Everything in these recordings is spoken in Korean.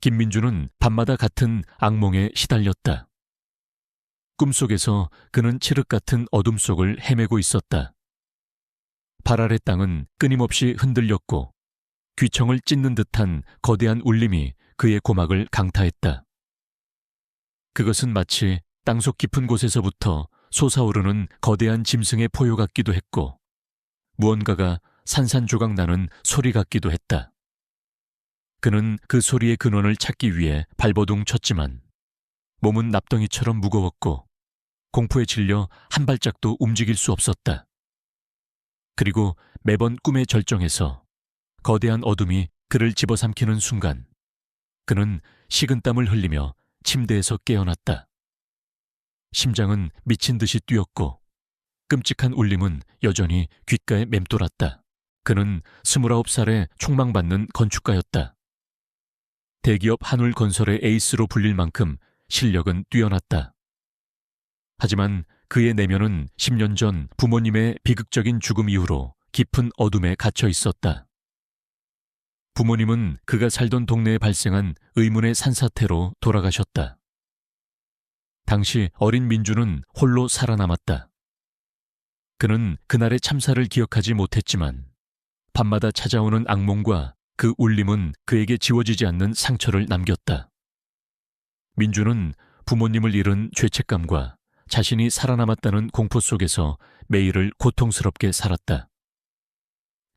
김민주는 밤마다 같은 악몽에 시달렸다. 꿈속에서 그는 칠흑 같은 어둠 속을 헤매고 있었다. 발 아래 땅은 끊임없이 흔들렸고 귀청을 찢는 듯한 거대한 울림이 그의 고막을 강타했다. 그것은 마치 땅속 깊은 곳에서부터 솟아오르는 거대한 짐승의 포효 같기도 했고 무언가가 산산조각 나는 소리 같기도 했다. 그는 그 소리의 근원을 찾기 위해 발버둥 쳤지만 몸은 납덩이처럼 무거웠고 공포에 질려 한 발짝도 움직일 수 없었다. 그리고 매번 꿈의 절정에서 거대한 어둠이 그를 집어삼키는 순간 그는 식은땀을 흘리며 침대에서 깨어났다. 심장은 미친 듯이 뛰었고 끔찍한 울림은 여전히 귓가에 맴돌았다. 그는 29살에 촉망받는 건축가였다. 대기업 한울건설의 에이스로 불릴 만큼 실력은 뛰어났다. 하지만 그의 내면은 10년 전 부모님의 비극적인 죽음 이후로 깊은 어둠에 갇혀 있었다. 부모님은 그가 살던 동네에 발생한 의문의 산사태로 돌아가셨다. 당시 어린 민주는 홀로 살아남았다. 그는 그날의 참사를 기억하지 못했지만 밤마다 찾아오는 악몽과 그 울림은 그에게 지워지지 않는 상처를 남겼다. 민주는 부모님을 잃은 죄책감과 자신이 살아남았다는 공포 속에서 매일을 고통스럽게 살았다.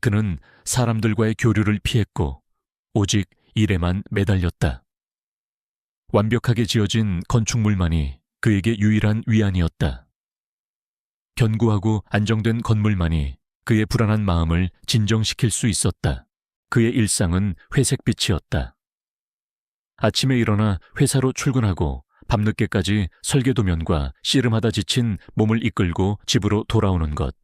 그는 사람들과의 교류를 피했고 오직 일에만 매달렸다. 완벽하게 지어진 건축물만이 그에게 유일한 위안이었다. 견고하고 안정된 건물만이 그의 불안한 마음을 진정시킬 수 있었다. 그의 일상은 회색빛이었다. 아침에 일어나 회사로 출근하고 밤늦게까지 설계도면과 씨름하다 지친 몸을 이끌고 집으로 돌아오는 것.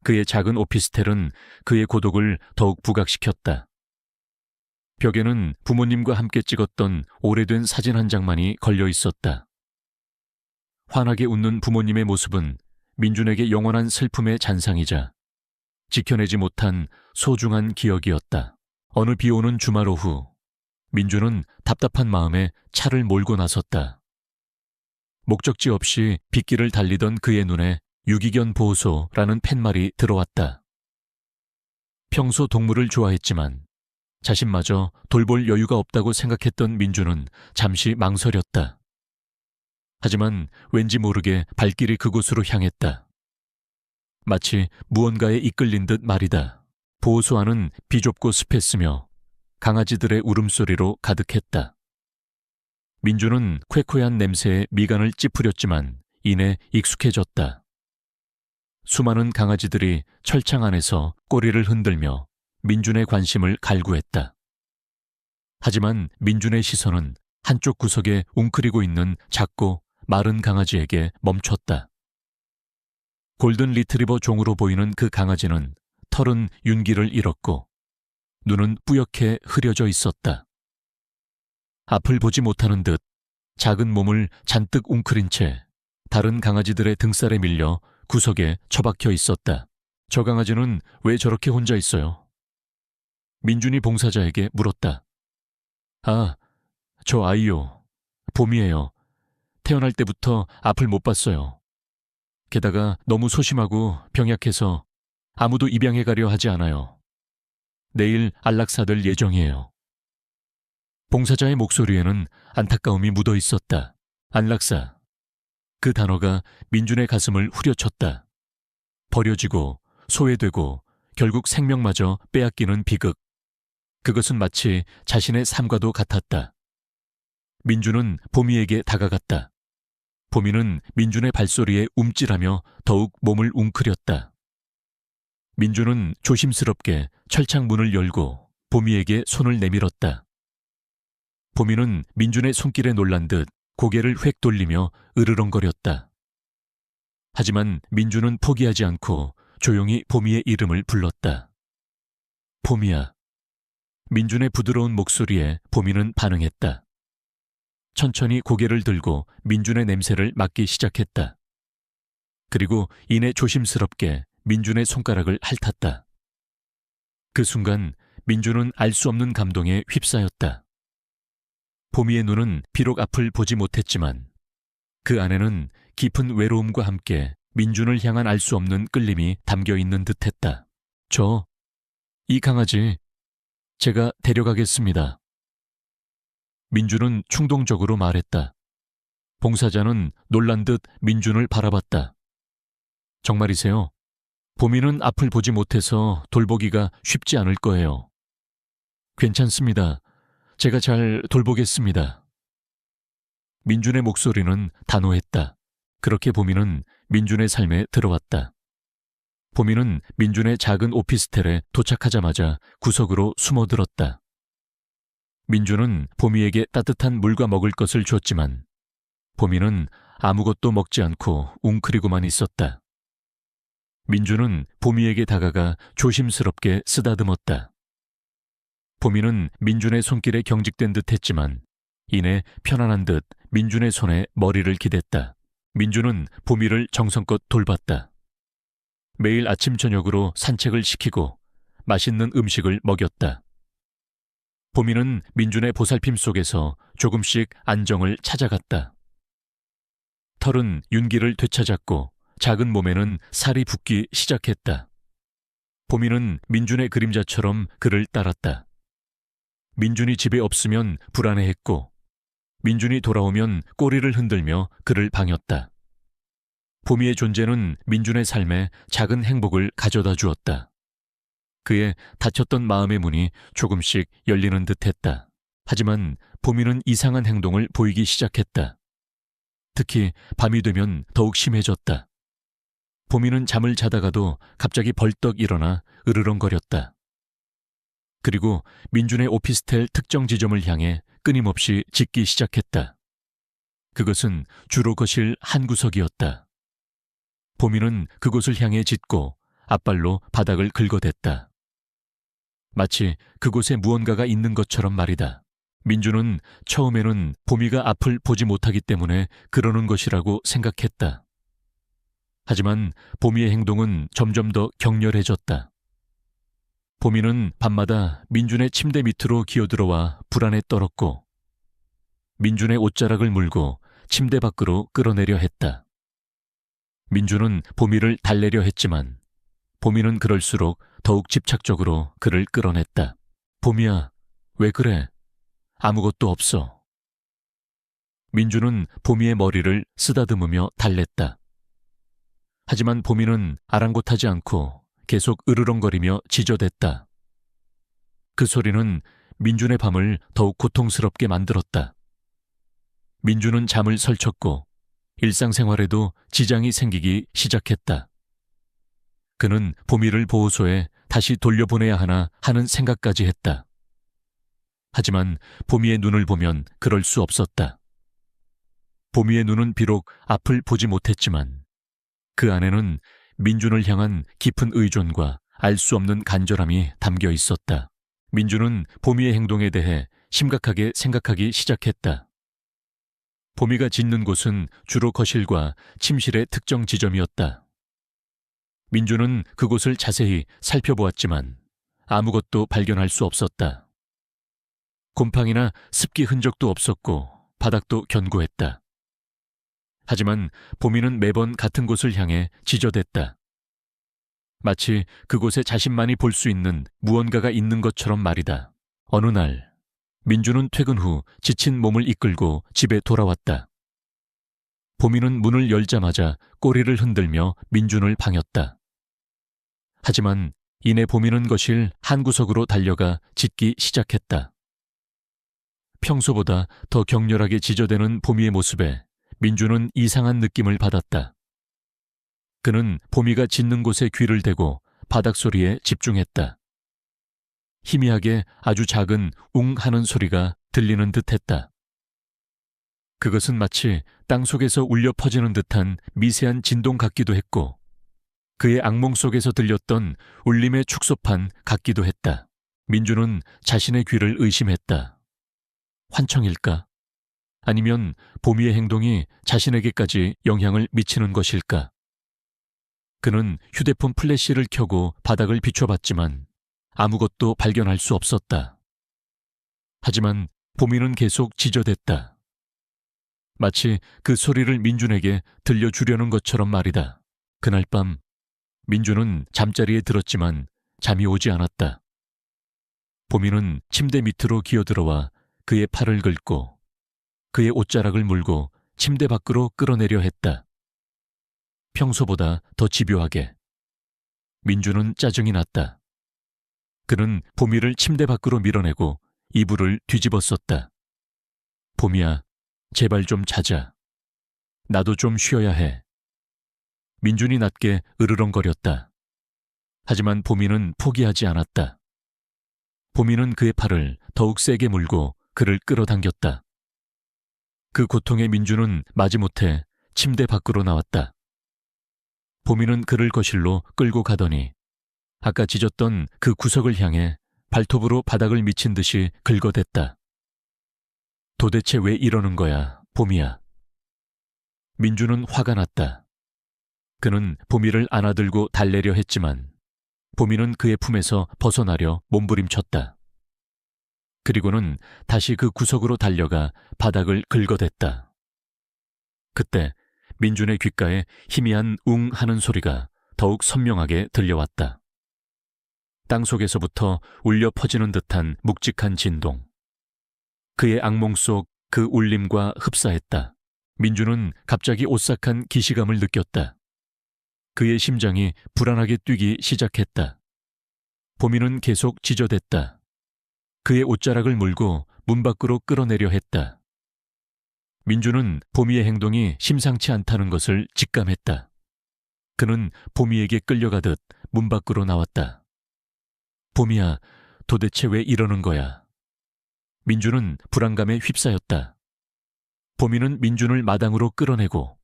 그의 작은 오피스텔은 그의 고독을 더욱 부각시켰다. 벽에는 부모님과 함께 찍었던 오래된 사진 한 장만이 걸려 있었다. 환하게 웃는 부모님의 모습은 민준에게 영원한 슬픔의 잔상이자 지켜내지 못한 소중한 기억이었다. 어느 비 오는 주말 오후, 민준은 답답한 마음에 차를 몰고 나섰다. 목적지 없이 빗길을 달리던 그의 눈에 유기견 보호소라는 팻말이 들어왔다. 평소 동물을 좋아했지만 자신마저 돌볼 여유가 없다고 생각했던 민준은 잠시 망설였다. 하지만 왠지 모르게 발길이 그곳으로 향했다. 마치 무언가에 이끌린 듯 말이다. 보호소 안은 비좁고 습했으며 강아지들의 울음소리로 가득했다. 민주는 쾌쾌한 냄새에 미간을 찌푸렸지만 이내 익숙해졌다. 수많은 강아지들이 철창 안에서 꼬리를 흔들며 민준의 관심을 갈구했다. 하지만 민준의 시선은 한쪽 구석에 웅크리고 있는 작고 마른 강아지에게 멈췄다. 골든 리트리버 종으로 보이는 그 강아지는 털은 윤기를 잃었고 눈은 뿌옇게 흐려져 있었다. 앞을 보지 못하는 듯 작은 몸을 잔뜩 웅크린 채 다른 강아지들의 등살에 밀려 구석에 처박혀 있었다. 저 강아지는 왜 저렇게 혼자 있어요? 민준이 봉사자에게 물었다. 아, 저 아이요. 봄이에요. 태어날 때부터 앞을 못 봤어요. 게다가 너무 소심하고 병약해서 아무도 입양해 가려 하지 않아요. 내일 안락사 될 예정이에요. 봉사자의 목소리에는 안타까움이 묻어 있었다. 안락사. 그 단어가 민준의 가슴을 후려쳤다. 버려지고 소외되고 결국 생명마저 빼앗기는 비극. 그것은 마치 자신의 삶과도 같았다. 민준은 보미에게 다가갔다. 보미는 민준의 발소리에 움찔하며 더욱 몸을 웅크렸다. 민준은 조심스럽게 철창 문을 열고 보미에게 손을 내밀었다. 보미는 민준의 손길에 놀란 듯 고개를 획 돌리며 으르렁거렸다. 하지만 민준은 포기하지 않고 조용히 보미의 이름을 불렀다. 보미야. 민준의 부드러운 목소리에 보미는 반응했다. 천천히 고개를 들고 민준의 냄새를 맡기 시작했다. 그리고 이내 조심스럽게 민준의 손가락을 핥았다. 그 순간 민준은 알 수 없는 감동에 휩싸였다. 보미의 눈은 비록 앞을 보지 못했지만 그 안에는 깊은 외로움과 함께 민준을 향한 알 수 없는 끌림이 담겨 있는 듯했다. 이 강아지 제가 데려가겠습니다. 민준은 충동적으로 말했다. 봉사자는 놀란 듯 민준을 바라봤다. 정말이세요? 보미는 앞을 보지 못해서 돌보기가 쉽지 않을 거예요. 괜찮습니다. 제가 잘 돌보겠습니다. 민준의 목소리는 단호했다. 그렇게 보미는 민준의 삶에 들어왔다. 보미는 민준의 작은 오피스텔에 도착하자마자 구석으로 숨어들었다. 민준은 보미에게 따뜻한 물과 먹을 것을 줬지만 보미는 아무것도 먹지 않고 웅크리고만 있었다. 민준은 보미에게 다가가 조심스럽게 쓰다듬었다. 보미는 민준의 손길에 경직된 듯 했지만 이내 편안한 듯 민준의 손에 머리를 기댔다. 민준은 보미를 정성껏 돌봤다. 매일 아침 저녁으로 산책을 시키고 맛있는 음식을 먹였다. 보미는 민준의 보살핌 속에서 조금씩 안정을 찾아갔다. 털은 윤기를 되찾았고 작은 몸에는 살이 붙기 시작했다. 보미는 민준의 그림자처럼 그를 따랐다. 민준이 집에 없으면 불안해했고 민준이 돌아오면 꼬리를 흔들며 그를 방했다. 보미의 존재는 민준의 삶에 작은 행복을 가져다 주었다. 그의 닫혔던 마음의 문이 조금씩 열리는 듯했다. 하지만 보미는 이상한 행동을 보이기 시작했다. 특히 밤이 되면 더욱 심해졌다. 보미는 잠을 자다가도 갑자기 벌떡 일어나 으르렁거렸다. 그리고 민준의 오피스텔 특정 지점을 향해 끊임없이 짖기 시작했다. 그것은 주로 거실 한 구석이었다. 보미는 그곳을 향해 짖고 앞발로 바닥을 긁어댔다. 마치 그곳에 무언가가 있는 것처럼 말이다. 민준은 처음에는 보미가 앞을 보지 못하기 때문에 그러는 것이라고 생각했다. 하지만 보미의 행동은 점점 더 격렬해졌다. 보미는 밤마다 민준의 침대 밑으로 기어들어와 불안에 떨었고 민준의 옷자락을 물고 침대 밖으로 끌어내려 했다. 민준은 보미를 달래려 했지만 보미는 그럴수록 더욱 집착적으로 그를 끌어냈다. 보미야, 왜 그래? 아무것도 없어. 민준은 보미의 머리를 쓰다듬으며 달랬다. 하지만 보미는 아랑곳하지 않고 계속 으르렁거리며 지저댔다. 그 소리는 민준의 밤을 더욱 고통스럽게 만들었다. 민준은 잠을 설쳤고 일상생활에도 지장이 생기기 시작했다. 그는 보미를 보호소에 다시 돌려보내야 하나 하는 생각까지 했다. 하지만 보미의 눈을 보면 그럴 수 없었다. 보미의 눈은 비록 앞을 보지 못했지만 그 안에는 민준을 향한 깊은 의존과 알 수 없는 간절함이 담겨 있었다. 민준은 보미의 행동에 대해 심각하게 생각하기 시작했다. 보미가 짖는 곳은 주로 거실과 침실의 특정 지점이었다. 민준은 그곳을 자세히 살펴보았지만 아무것도 발견할 수 없었다. 곰팡이나 습기 흔적도 없었고 바닥도 견고했다. 하지만 보미는 매번 같은 곳을 향해 지저댔다. 마치 그곳에 자신만이 볼 수 있는 무언가가 있는 것처럼 말이다. 어느 날 민준은 퇴근 후 지친 몸을 이끌고 집에 돌아왔다. 보미는 문을 열자마자 꼬리를 흔들며 민준을 방했다. 하지만 이내 보미는 거실 한 구석으로 달려가 짖기 시작했다. 평소보다 더 격렬하게 지저대는 보미의 모습에 민준은 이상한 느낌을 받았다. 그는 보미가 짖는 곳에 귀를 대고 바닥 소리에 집중했다. 희미하게 아주 작은 웅 하는 소리가 들리는 듯했다. 그것은 마치 땅속에서 울려 퍼지는 듯한 미세한 진동 같기도 했고 그의 악몽 속에서 들렸던 울림의 축소판 같기도 했다. 민준은 자신의 귀를 의심했다. 환청일까? 아니면 보미의 행동이 자신에게까지 영향을 미치는 것일까? 그는 휴대폰 플래시를 켜고 바닥을 비춰봤지만 아무것도 발견할 수 없었다. 하지만 보미는 계속 지저댔다. 마치 그 소리를 민준에게 들려주려는 것처럼 말이다. 그날 밤 민준은 잠자리에 들었지만 잠이 오지 않았다. 보미는 침대 밑으로 기어들어와 그의 팔을 긁고 그의 옷자락을 물고 침대 밖으로 끌어내려 했다. 평소보다 더 집요하게. 민준은 짜증이 났다. 그는 보미를 침대 밖으로 밀어내고 이불을 뒤집었었다. 보미야, 제발 좀 자자. 나도 좀 쉬어야 해. 민준이 낮게 으르렁거렸다. 하지만 보미는 포기하지 않았다. 보미는 그의 팔을 더욱 세게 물고 그를 끌어당겼다. 그 고통에 민준은 마지못해 침대 밖으로 나왔다. 보미는 그를 거실로 끌고 가더니 아까 짖었던 그 구석을 향해 발톱으로 바닥을 미친 듯이 긁어댔다. 도대체 왜 이러는 거야, 보미야. 민준은 화가 났다. 그는 보미를 안아들고 달래려 했지만 보미는 그의 품에서 벗어나려 몸부림쳤다. 그리고는 다시 그 구석으로 달려가 바닥을 긁어댔다. 그때 민준의 귓가에 희미한 웅 하는 소리가 더욱 선명하게 들려왔다. 땅속에서부터 울려 퍼지는 듯한 묵직한 진동. 그의 악몽 속 그 울림과 흡사했다. 민준은 갑자기 오싹한 기시감을 느꼈다. 그의 심장이 불안하게 뛰기 시작했다. 보미는 계속 지저댔다. 그의 옷자락을 물고 문 밖으로 끌어내려 했다. 민준은 보미의 행동이 심상치 않다는 것을 직감했다. 그는 보미에게 끌려가듯 문 밖으로 나왔다. 보미야, 도대체 왜 이러는 거야? 민준은 불안감에 휩싸였다. 보미는 민준을 마당으로 끌어내고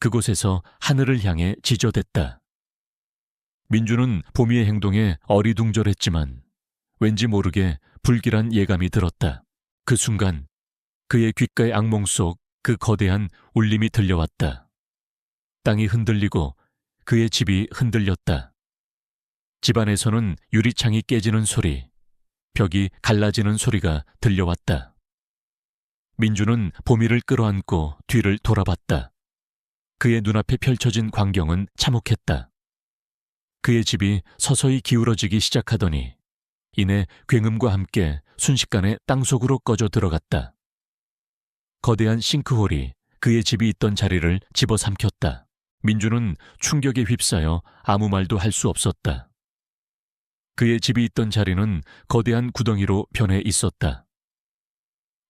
그곳에서 하늘을 향해 지저댔다. 민준은 보미의 행동에 어리둥절했지만 왠지 모르게 불길한 예감이 들었다. 그 순간 그의 귓가의 악몽 속 그 거대한 울림이 들려왔다. 땅이 흔들리고 그의 집이 흔들렸다. 집안에서는 유리창이 깨지는 소리, 벽이 갈라지는 소리가 들려왔다. 민준은 보미를 끌어안고 뒤를 돌아봤다. 그의 눈앞에 펼쳐진 광경은 참혹했다. 그의 집이 서서히 기울어지기 시작하더니 이내 굉음과 함께 순식간에 땅속으로 꺼져 들어갔다. 거대한 싱크홀이 그의 집이 있던 자리를 집어삼켰다. 민준은 충격에 휩싸여 아무 말도 할 수 없었다. 그의 집이 있던 자리는 거대한 구덩이로 변해 있었다.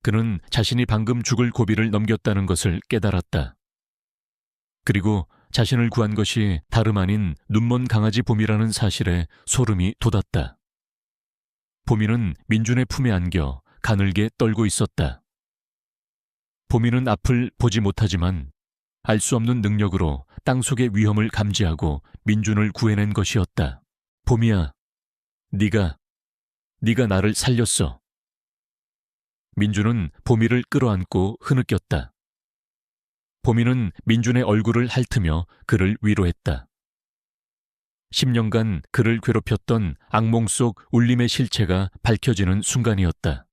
그는 자신이 방금 죽을 고비를 넘겼다는 것을 깨달았다. 그리고 자신을 구한 것이 다름 아닌 눈먼 강아지 보미라는 사실에 소름이 돋았다. 보미는 민준의 품에 안겨 가늘게 떨고 있었다. 보미는 앞을 보지 못하지만 알 수 없는 능력으로 땅속의 위험을 감지하고 민준을 구해낸 것이었다. 보미야, 네가 나를 살렸어. 민준은 보미를 끌어안고 흐느꼈다. 보미는 민준의 얼굴을 핥으며 그를 위로했다. 10년간 그를 괴롭혔던 악몽 속 울림의 실체가 밝혀지는 순간이었다.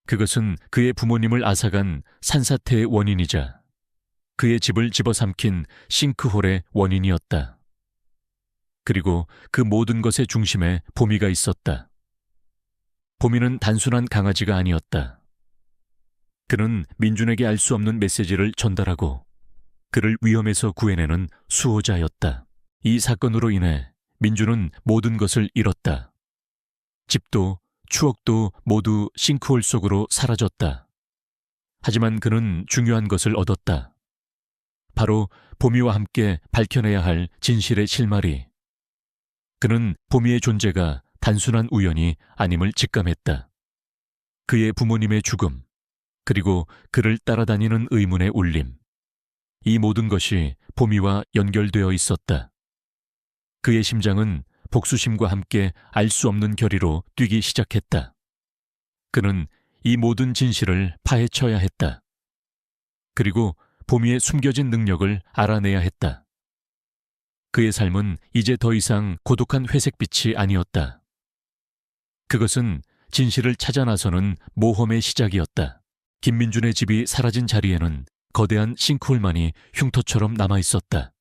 그것은 그의 부모님을 앗아간 산사태의 원인이자 그의 집을 집어삼킨 싱크홀의 원인이었다. 그리고 그 모든 것의 중심에 보미가 있었다. 보미는 단순한 강아지가 아니었다. 그는 민준에게 알 수 없는 메시지를 전달하고 그를 위험에서 구해내는 수호자였다. 이 사건으로 인해 민준은 모든 것을 잃었다. 집도 추억도 모두 싱크홀 속으로 사라졌다. 하지만 그는 중요한 것을 얻었다. 바로 보미와 함께 밝혀내야 할 진실의 실마리. 그는 보미의 존재가 단순한 우연이 아님을 직감했다. 그의 부모님의 죽음, 그리고 그를 따라다니는 의문의 울림. 이 모든 것이 보미와 연결되어 있었다. 그의 심장은 복수심과 함께 알 수 없는 결의로 뛰기 시작했다. 그는 이 모든 진실을 파헤쳐야 했다. 그리고 보미의 숨겨진 능력을 알아내야 했다. 그의 삶은 이제 더 이상 고독한 회색빛이 아니었다. 그것은 진실을 찾아 나서는 모험의 시작이었다. 김민준의 집이 사라진 자리에는 거대한 싱크홀만이 흉터처럼 남아있었다.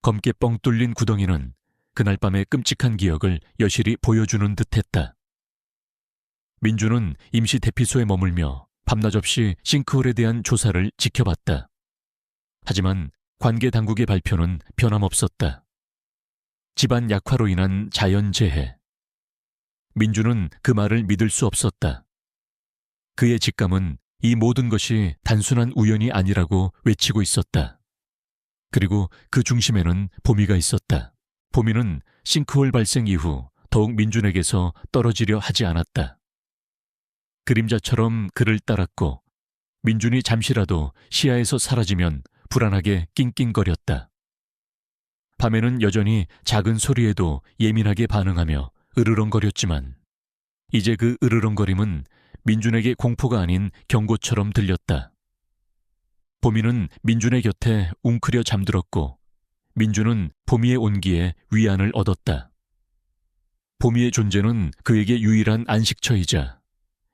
검게 뻥 뚫린 구덩이는 그날 밤의 끔찍한 기억을 여실히 보여주는 듯했다. 민주는 임시 대피소에 머물며 밤낮 없이 싱크홀에 대한 조사를 지켜봤다. 하지만 관계 당국의 발표는 변함없었다. 집안 약화로 인한 자연재해. 민주는 그 말을 믿을 수 없었다. 그의 직감은 이 모든 것이 단순한 우연이 아니라고 외치고 있었다. 그리고 그 중심에는 보미가 있었다. 보미는 싱크홀 발생 이후 더욱 민준에게서 떨어지려 하지 않았다. 그림자처럼 그를 따랐고 민준이 잠시라도 시야에서 사라지면 불안하게 낑낑거렸다. 밤에는 여전히 작은 소리에도 예민하게 반응하며 으르렁거렸지만 이제 그 으르렁거림은 민준에게 공포가 아닌 경고처럼 들렸다. 보미는 민준의 곁에 웅크려 잠들었고 민준은 보미의 온기에 위안을 얻었다. 보미의 존재는 그에게 유일한 안식처이자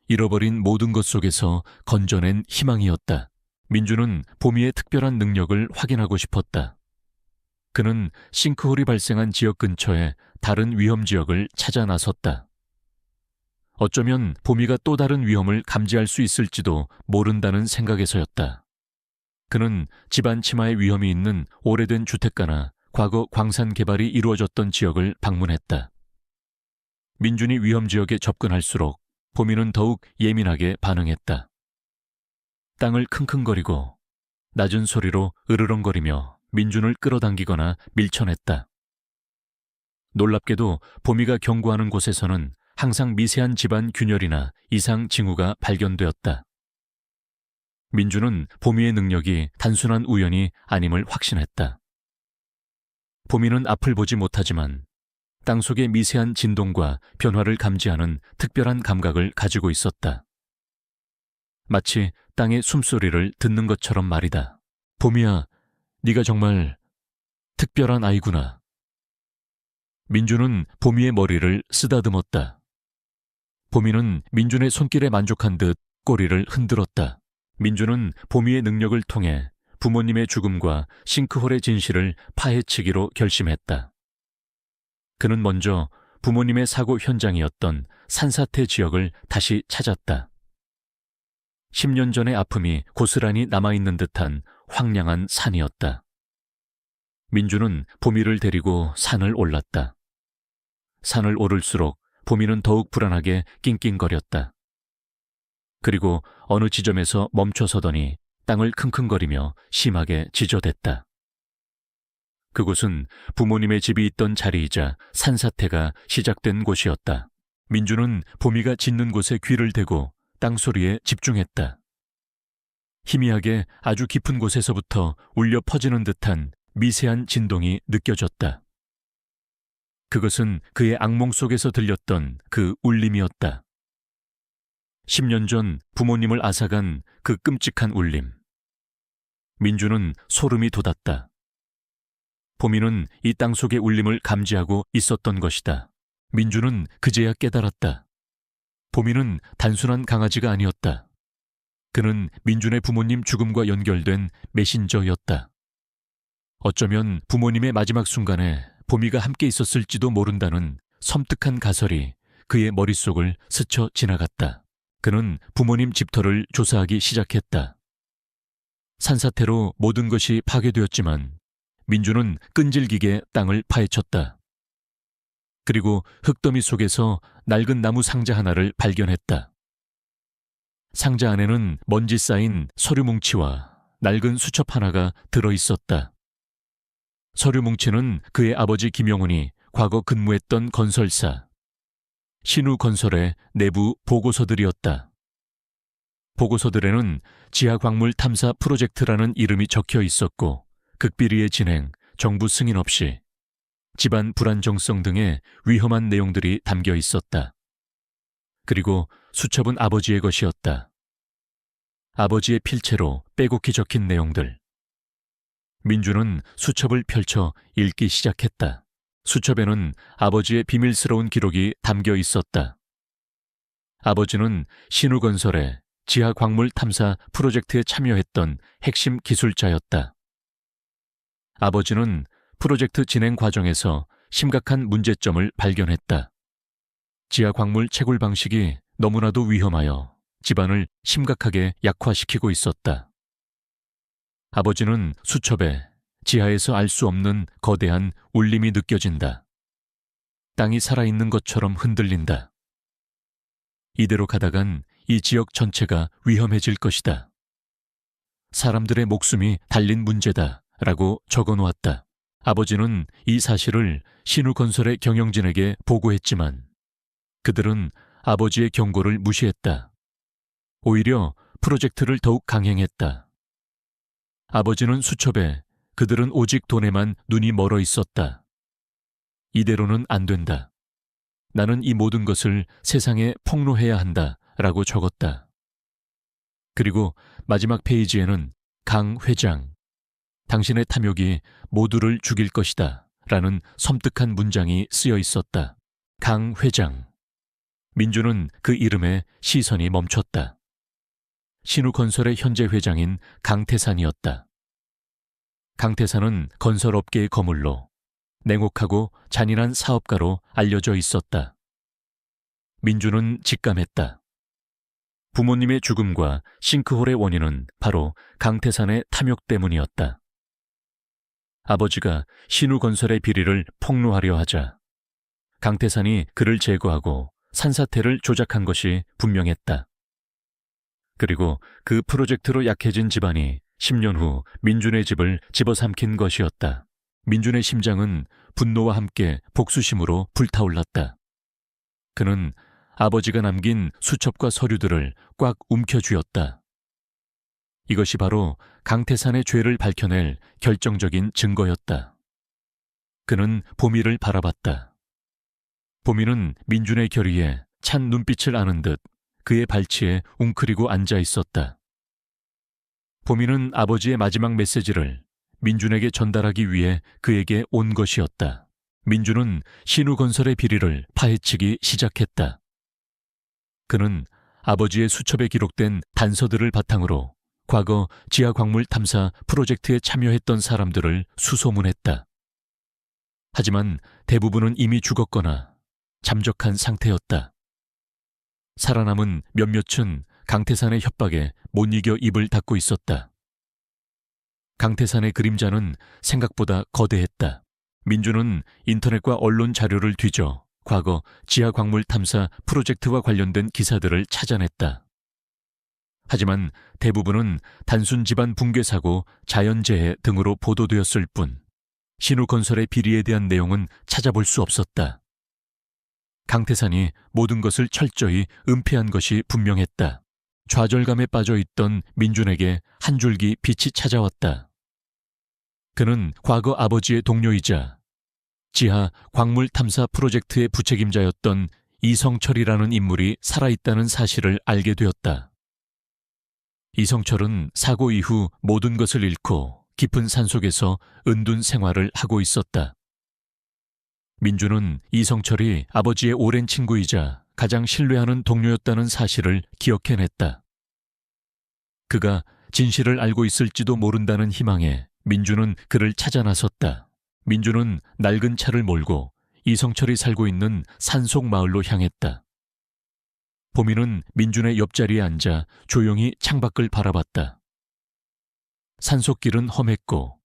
잃어버린 모든 것 속에서 건져낸 희망이었다. 민준은 보미의 특별한 능력을 확인하고 싶었다. 그는 싱크홀이 발생한 지역 근처에 다른 위험 지역을 찾아 나섰다. 어쩌면 보미가 또 다른 위험을 감지할 수 있을지도 모른다는 생각에서였다. 그는 집안 침하의 위험이 있는 오래된 주택가나 과거 광산 개발이 이루어졌던 지역을 방문했다. 민준이 위험 지역에 접근할수록 보미는 더욱 예민하게 반응했다. 땅을 킁킁거리고 낮은 소리로 으르렁거리며 민준을 끌어당기거나 밀쳐냈다. 놀랍게도 보미가 경고하는 곳에서는 항상 미세한 집안 균열이나 이상 징후가 발견되었다. 민준은 보미의 능력이 단순한 우연이 아님을 확신했다. 보미는 앞을 보지 못하지만 땅속의 미세한 진동과 변화를 감지하는 특별한 감각을 가지고 있었다. 마치 땅의 숨소리를 듣는 것처럼 말이다. 보미야, 네가 정말 특별한 아이구나. 민준은 보미의 머리를 쓰다듬었다. 보미는 민준의 손길에 만족한 듯 꼬리를 흔들었다. 민준은 보미의 능력을 통해 부모님의 죽음과 싱크홀의 진실을 파헤치기로 결심했다. 그는 먼저 부모님의 사고 현장이었던 산사태 지역을 다시 찾았다. 10년 전의 아픔이 고스란히 남아있는 듯한 황량한 산이었다. 민준은 보미를 데리고 산을 올랐다. 산을 오를수록 보미는 더욱 불안하게 낑낑거렸다. 그리고 어느 지점에서 멈춰서더니 땅을 킁킁거리며 심하게 지저댔다. 그곳은 부모님의 집이 있던 자리이자 산사태가 시작된 곳이었다. 민준은 보미가 짖는 곳에 귀를 대고 땅소리에 집중했다. 희미하게 아주 깊은 곳에서부터 울려 퍼지는 듯한 미세한 진동이 느껴졌다. 그것은 그의 악몽 속에서 들렸던 그 울림이었다. 10년 전 부모님을 앗아간 그 끔찍한 울림. 민준은 소름이 돋았다. 보미는 이 땅속의 울림을 감지하고 있었던 것이다. 민준은 그제야 깨달았다. 보미는 단순한 강아지가 아니었다. 그는 민준의 부모님 죽음과 연결된 메신저였다. 어쩌면 부모님의 마지막 순간에 보미가 함께 있었을지도 모른다는 섬뜩한 가설이 그의 머릿속을 스쳐 지나갔다. 그는 부모님 집터를 조사하기 시작했다. 산사태로 모든 것이 파괴되었지만 민준은 끈질기게 땅을 파헤쳤다. 그리고 흙더미 속에서 낡은 나무 상자 하나를 발견했다. 상자 안에는 먼지 쌓인 서류 뭉치와 낡은 수첩 하나가 들어있었다. 서류 뭉치는 그의 아버지 김영훈이 과거 근무했던 건설사 신우건설의 내부 보고서들이었다. 보고서들에는 지하광물 탐사 프로젝트라는 이름이 적혀 있었고 극비리의 진행, 정부 승인 없이 집안 불안정성 등의 위험한 내용들이 담겨 있었다. 그리고 수첩은 아버지의 것이었다. 아버지의 필체로 빼곡히 적힌 내용들. 민준은 수첩을 펼쳐 읽기 시작했다. 수첩에는 아버지의 비밀스러운 기록이 담겨 있었다. 아버지는 신우건설의 지하 광물 탐사 프로젝트에 참여했던 핵심 기술자였다. 아버지는 프로젝트 진행 과정에서 심각한 문제점을 발견했다. 지하 광물 채굴 방식이 너무나도 위험하여 집안을 심각하게 약화시키고 있었다. 아버지는 수첩에 지하에서 알 수 없는 거대한 울림이 느껴진다. 땅이 살아있는 것처럼 흔들린다. 이대로 가다간 이 지역 전체가 위험해질 것이다. 사람들의 목숨이 달린 문제다 라고 적어놓았다. 아버지는 이 사실을 신우건설의 경영진에게 보고했지만 그들은 아버지의 경고를 무시했다. 오히려 프로젝트를 더욱 강행했다. 아버지는 수첩에 그들은 오직 돈에만 눈이 멀어 있었다. 이대로는 안 된다. 나는 이 모든 것을 세상에 폭로해야 한다 라고 적었다. 그리고 마지막 페이지에는 강 회장, 당신의 탐욕이 모두를 죽일 것이다 라는 섬뜩한 문장이 쓰여 있었다. 강 회장. 민주는 그 이름에 시선이 멈췄다. 신우건설의 현재 회장인 강태산이었다. 강태산은 건설업계의 거물로 냉혹하고 잔인한 사업가로 알려져 있었다. 민주는 직감했다. 부모님의 죽음과 싱크홀의 원인은 바로 강태산의 탐욕 때문이었다. 아버지가 신우건설의 비리를 폭로하려 하자 강태산이 그를 제거하고 산사태를 조작한 것이 분명했다. 그리고 그 프로젝트로 약해진 집안이 10년 후 민준의 집을 집어삼킨 것이었다. 민준의 심장은 분노와 함께 복수심으로 불타올랐다. 그는 아버지가 남긴 수첩과 서류들을 꽉 움켜쥐었다. 이것이 바로 강태산의 죄를 밝혀낼 결정적인 증거였다. 그는 보미를 바라봤다. 보미는 민준의 결의에 찬 눈빛을 아는 듯 그의 발치에 웅크리고 앉아 있었다. 보미는 아버지의 마지막 메시지를 민준에게 전달하기 위해 그에게 온 것이었다. 민준은 신우건설의 비리를 파헤치기 시작했다. 그는 아버지의 수첩에 기록된 단서들을 바탕으로 과거 지하광물 탐사 프로젝트에 참여했던 사람들을 수소문했다. 하지만 대부분은 이미 죽었거나 잠적한 상태였다. 살아남은 몇몇은 강태산의 협박에 못 이겨 입을 닫고 있었다. 강태산의 그림자는 생각보다 거대했다. 민주는 인터넷과 언론 자료를 뒤져 과거 지하광물 탐사 프로젝트와 관련된 기사들을 찾아냈다. 하지만 대부분은 단순 집안 붕괴 사고, 자연재해 등으로 보도되었을 뿐 신우건설의 비리에 대한 내용은 찾아볼 수 없었다. 강태산이 모든 것을 철저히 은폐한 것이 분명했다. 좌절감에 빠져 있던 민준에게 한 줄기 빛이 찾아왔다. 그는 과거 아버지의 동료이자 지하 광물 탐사 프로젝트의 부책임자였던 이성철이라는 인물이 살아있다는 사실을 알게 되었다. 이성철은 사고 이후 모든 것을 잃고 깊은 산속에서 은둔 생활을 하고 있었다. 민주는 이성철이 아버지의 오랜 친구이자 가장 신뢰하는 동료였다는 사실을 기억해냈다. 그가 진실을 알고 있을지도 모른다는 희망에 민주는 그를 찾아 나섰다. 민주는 낡은 차를 몰고 이성철이 살고 있는 산속 마을로 향했다. 보미는 민준의 옆자리에 앉아 조용히 창밖을 바라봤다. 산속길은 험했고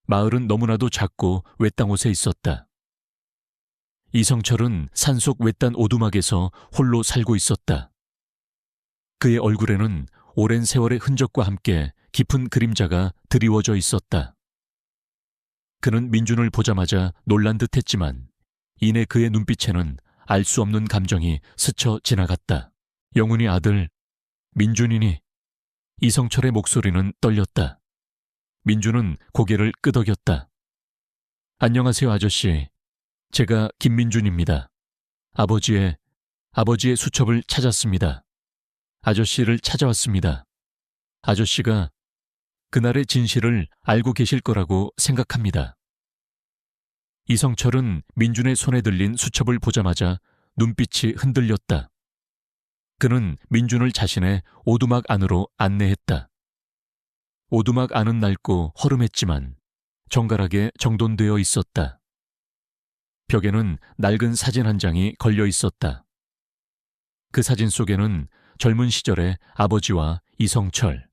마을은 너무나도 작고 외딴 곳에 있었다. 이성철은 산속 외딴 오두막에서 홀로 살고 있었다. 그의 얼굴에는 오랜 세월의 흔적과 함께 깊은 그림자가 드리워져 있었다. 그는 민준을 보자마자 놀란 듯 했지만 이내 그의 눈빛에는 알 수 없는 감정이 스쳐 지나갔다. 영훈이 아들, 민준이니? 이성철의 목소리는 떨렸다. 민준은 고개를 끄덕였다. 안녕하세요, 아저씨. 제가 김민준입니다. 아버지의 수첩을 찾았습니다. 아저씨를 찾아왔습니다. 아저씨가 그날의 진실을 알고 계실 거라고 생각합니다. 이성철은 민준의 손에 들린 수첩을 보자마자 눈빛이 흔들렸다. 그는 민준을 자신의 오두막 안으로 안내했다. 오두막 안은 낡고 허름했지만 정갈하게 정돈되어 있었다. 벽에는 낡은 사진 한 장이 걸려 있었다. 그 사진 속에는 젊은 시절의 아버지와 이성철,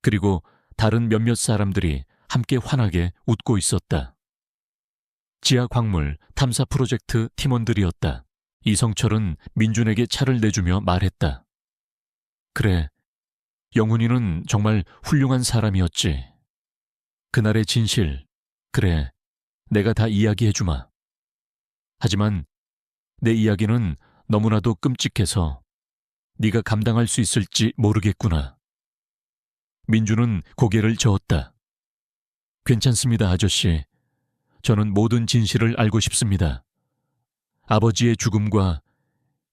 그리고 다른 몇몇 사람들이 함께 환하게 웃고 있었다. 지하 광물 탐사 프로젝트 팀원들이었다. 이성철은 민준에게 차를 내주며 말했다. 그래, 영훈이는 정말 훌륭한 사람이었지. 그날의 진실, 그래, 내가 다 이야기해주마. 하지만 내 이야기는 너무나도 끔찍해서 네가 감당할 수 있을지 모르겠구나. 민준은 고개를 저었다. 괜찮습니다, 아저씨. 저는 모든 진실을 알고 싶습니다. 아버지의 죽음과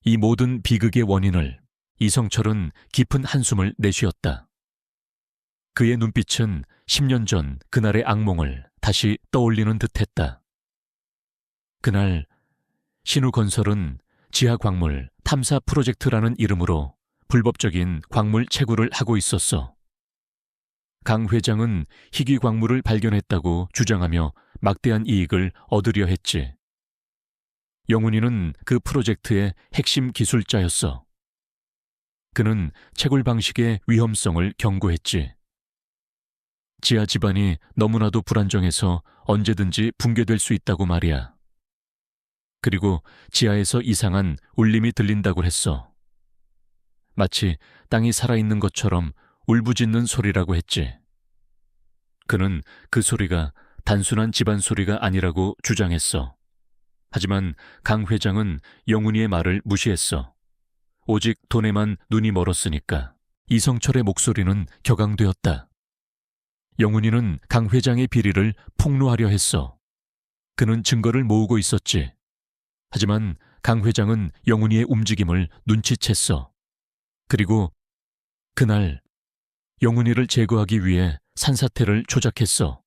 이 모든 비극의 원인을. 이성철은 깊은 한숨을 내쉬었다. 그의 눈빛은 10년 전 그날의 악몽을 다시 떠올리는 듯했다. 그날 신우건설은 지하광물 탐사 프로젝트라는 이름으로 불법적인 광물 채굴을 하고 있었어. 강 회장은 희귀 광물을 발견했다고 주장하며 막대한 이익을 얻으려 했지. 영훈이는 그 프로젝트의 핵심 기술자였어. 그는 채굴 방식의 위험성을 경고했지. 지하 집안이 너무나도 불안정해서 언제든지 붕괴될 수 있다고 말이야. 그리고 지하에서 이상한 울림이 들린다고 했어. 마치 땅이 살아있는 것처럼 울부짖는 소리라고 했지. 그는 그 소리가 단순한 집안 소리가 아니라고 주장했어. 하지만 강 회장은 영훈이의 말을 무시했어. 오직 돈에만 눈이 멀었으니까. 이성철의 목소리는 격앙되었다. 영훈이는 강 회장의 비리를 폭로하려 했어. 그는 증거를 모으고 있었지. 하지만 강 회장은 영훈이의 움직임을 눈치챘어. 그리고 그날 영훈이를 제거하기 위해 산사태를 조작했어.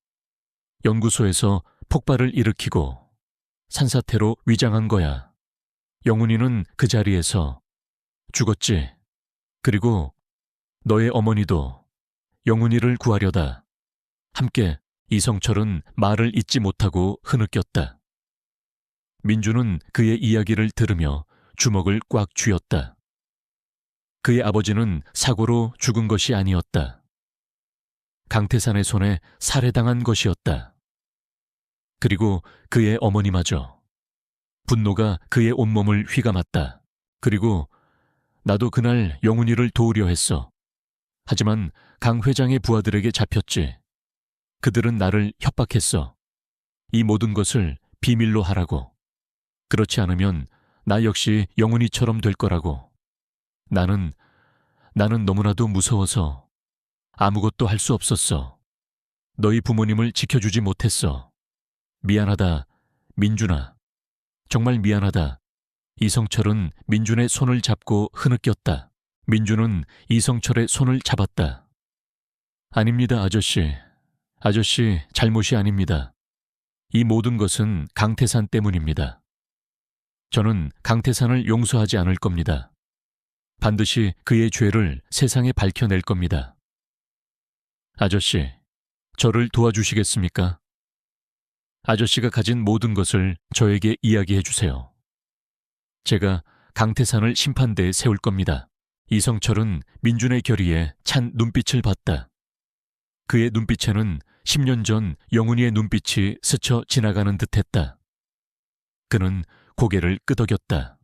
연구소에서 폭발을 일으키고 산사태로 위장한 거야. 영훈이는 그 자리에서 죽었지. 그리고 너의 어머니도 영훈이를 구하려다 함께. 이성철은 말을 잇지 못하고 흐느꼈다. 민주는 그의 이야기를 들으며 주먹을 꽉 쥐었다. 그의 아버지는 사고로 죽은 것이 아니었다. 강태산의 손에 살해당한 것이었다. 그리고 그의 어머니마저. 분노가 그의 온몸을 휘감았다. 그리고 나도 그날 영훈이를 도우려 했어. 하지만 강 회장의 부하들에게 잡혔지. 그들은 나를 협박했어. 이 모든 것을 비밀로 하라고. 그렇지 않으면 나 역시 영훈이처럼 될 거라고. 나는 너무나도 무서워서 아무것도 할 수 없었어. 너희 부모님을 지켜주지 못했어. 미안하다, 민준아. 정말 미안하다. 이성철은 민준의 손을 잡고 흐느꼈다. 민준은 이성철의 손을 잡았다. 아닙니다, 아저씨. 아저씨, 잘못이 아닙니다. 이 모든 것은 강태산 때문입니다. 저는 강태산을 용서하지 않을 겁니다. 반드시 그의 죄를 세상에 밝혀낼 겁니다. 아저씨, 저를 도와주시겠습니까? 아저씨가 가진 모든 것을 저에게 이야기해 주세요. 제가 강태산을 심판대에 세울 겁니다. 이성철은 민준의 결의에 찬 눈빛을 봤다. 그의 눈빛에는 10년 전 영훈이의 눈빛이 스쳐 지나가는 듯했다. 그는 고개를 끄덕였다.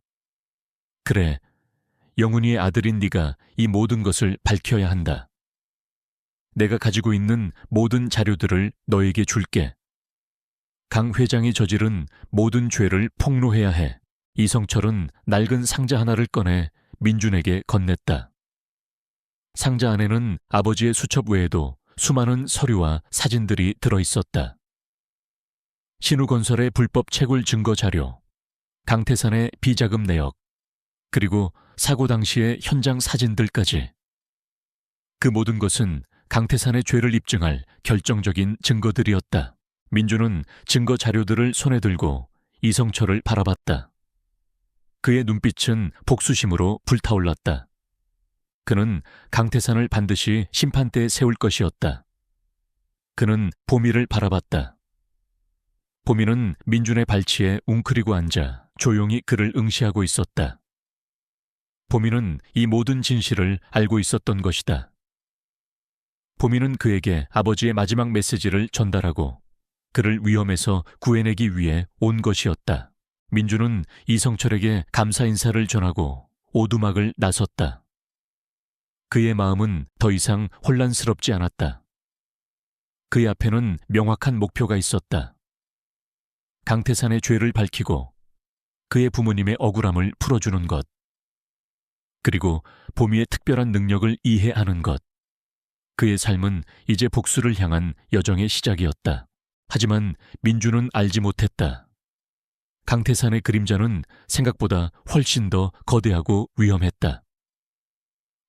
그래, 영훈이의 아들인 네가 이 모든 것을 밝혀야 한다. 내가 가지고 있는 모든 자료들을 너에게 줄게. 강 회장이 저지른 모든 죄를 폭로해야 해. 이성철은 낡은 상자 하나를 꺼내 민준에게 건넸다. 상자 안에는 아버지의 수첩 외에도 수많은 서류와 사진들이 들어있었다. 신우건설의 불법 채굴 증거 자료, 강태산의 비자금 내역, 그리고 사고 당시의 현장 사진들까지. 그 모든 것은 강태산의 죄를 입증할 결정적인 증거들이었다. 민주는 증거 자료들을 손에 들고 이성철을 바라봤다. 그의 눈빛은 복수심으로 불타올랐다. 그는 강태산을 반드시 심판대에 세울 것이었다. 그는 보미를 바라봤다. 보미는 민준의 발치에 웅크리고 앉아 조용히 그를 응시하고 있었다. 보미는 이 모든 진실을 알고 있었던 것이다. 보미는 그에게 아버지의 마지막 메시지를 전달하고 그를 위험에서 구해내기 위해 온 것이었다. 민준은 이성철에게 감사 인사를 전하고 오두막을 나섰다. 그의 마음은 더 이상 혼란스럽지 않았다. 그의 앞에는 명확한 목표가 있었다. 강태산의 죄를 밝히고 그의 부모님의 억울함을 풀어주는 것. 그리고 보미의 특별한 능력을 이해하는 것. 그의 삶은 이제 복수를 향한 여정의 시작이었다. 하지만 민준은 알지 못했다. 강태산의 그림자는 생각보다 훨씬 더 거대하고 위험했다.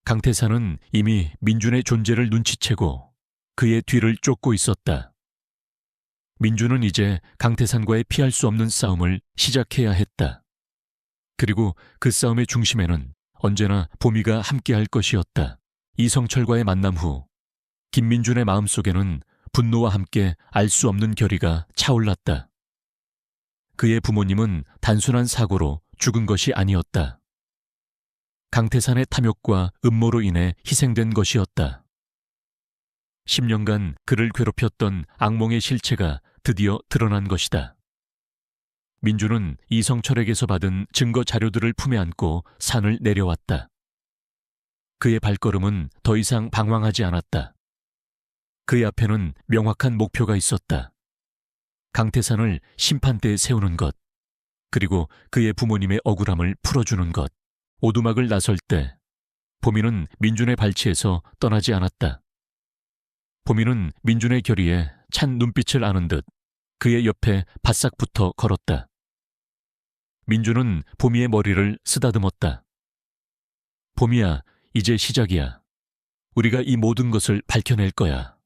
강태산은 이미 민준의 존재를 눈치채고 그의 뒤를 쫓고 있었다. 민준은 이제 강태산과의 피할 수 없는 싸움을 시작해야 했다. 그리고 그 싸움의 중심에는 언제나 보미가 함께할 것이었다. 이성철과의 만남 후 김민준의 마음속에는 분노와 함께 알 수 없는 결의가 차올랐다. 그의 부모님은 단순한 사고로 죽은 것이 아니었다. 강태산의 탐욕과 음모로 인해 희생된 것이었다. 10년간 그를 괴롭혔던 악몽의 실체가 드디어 드러난 것이다. 민준은 이성철에게서 받은 증거 자료들을 품에 안고 산을 내려왔다. 그의 발걸음은 더 이상 방황하지 않았다. 그의 앞에는 명확한 목표가 있었다. 강태산을 심판대에 세우는 것, 그리고 그의 부모님의 억울함을 풀어주는 것. 오두막을 나설 때 보미는 민준의 발치에서 떠나지 않았다. 보미는 민준의 결의에 찬 눈빛을 아는 듯 그의 옆에 바싹 붙어 걸었다. 민준은 보미의 머리를 쓰다듬었다. 보미야, 이제 시작이야. 우리가 이 모든 것을 밝혀낼 거야.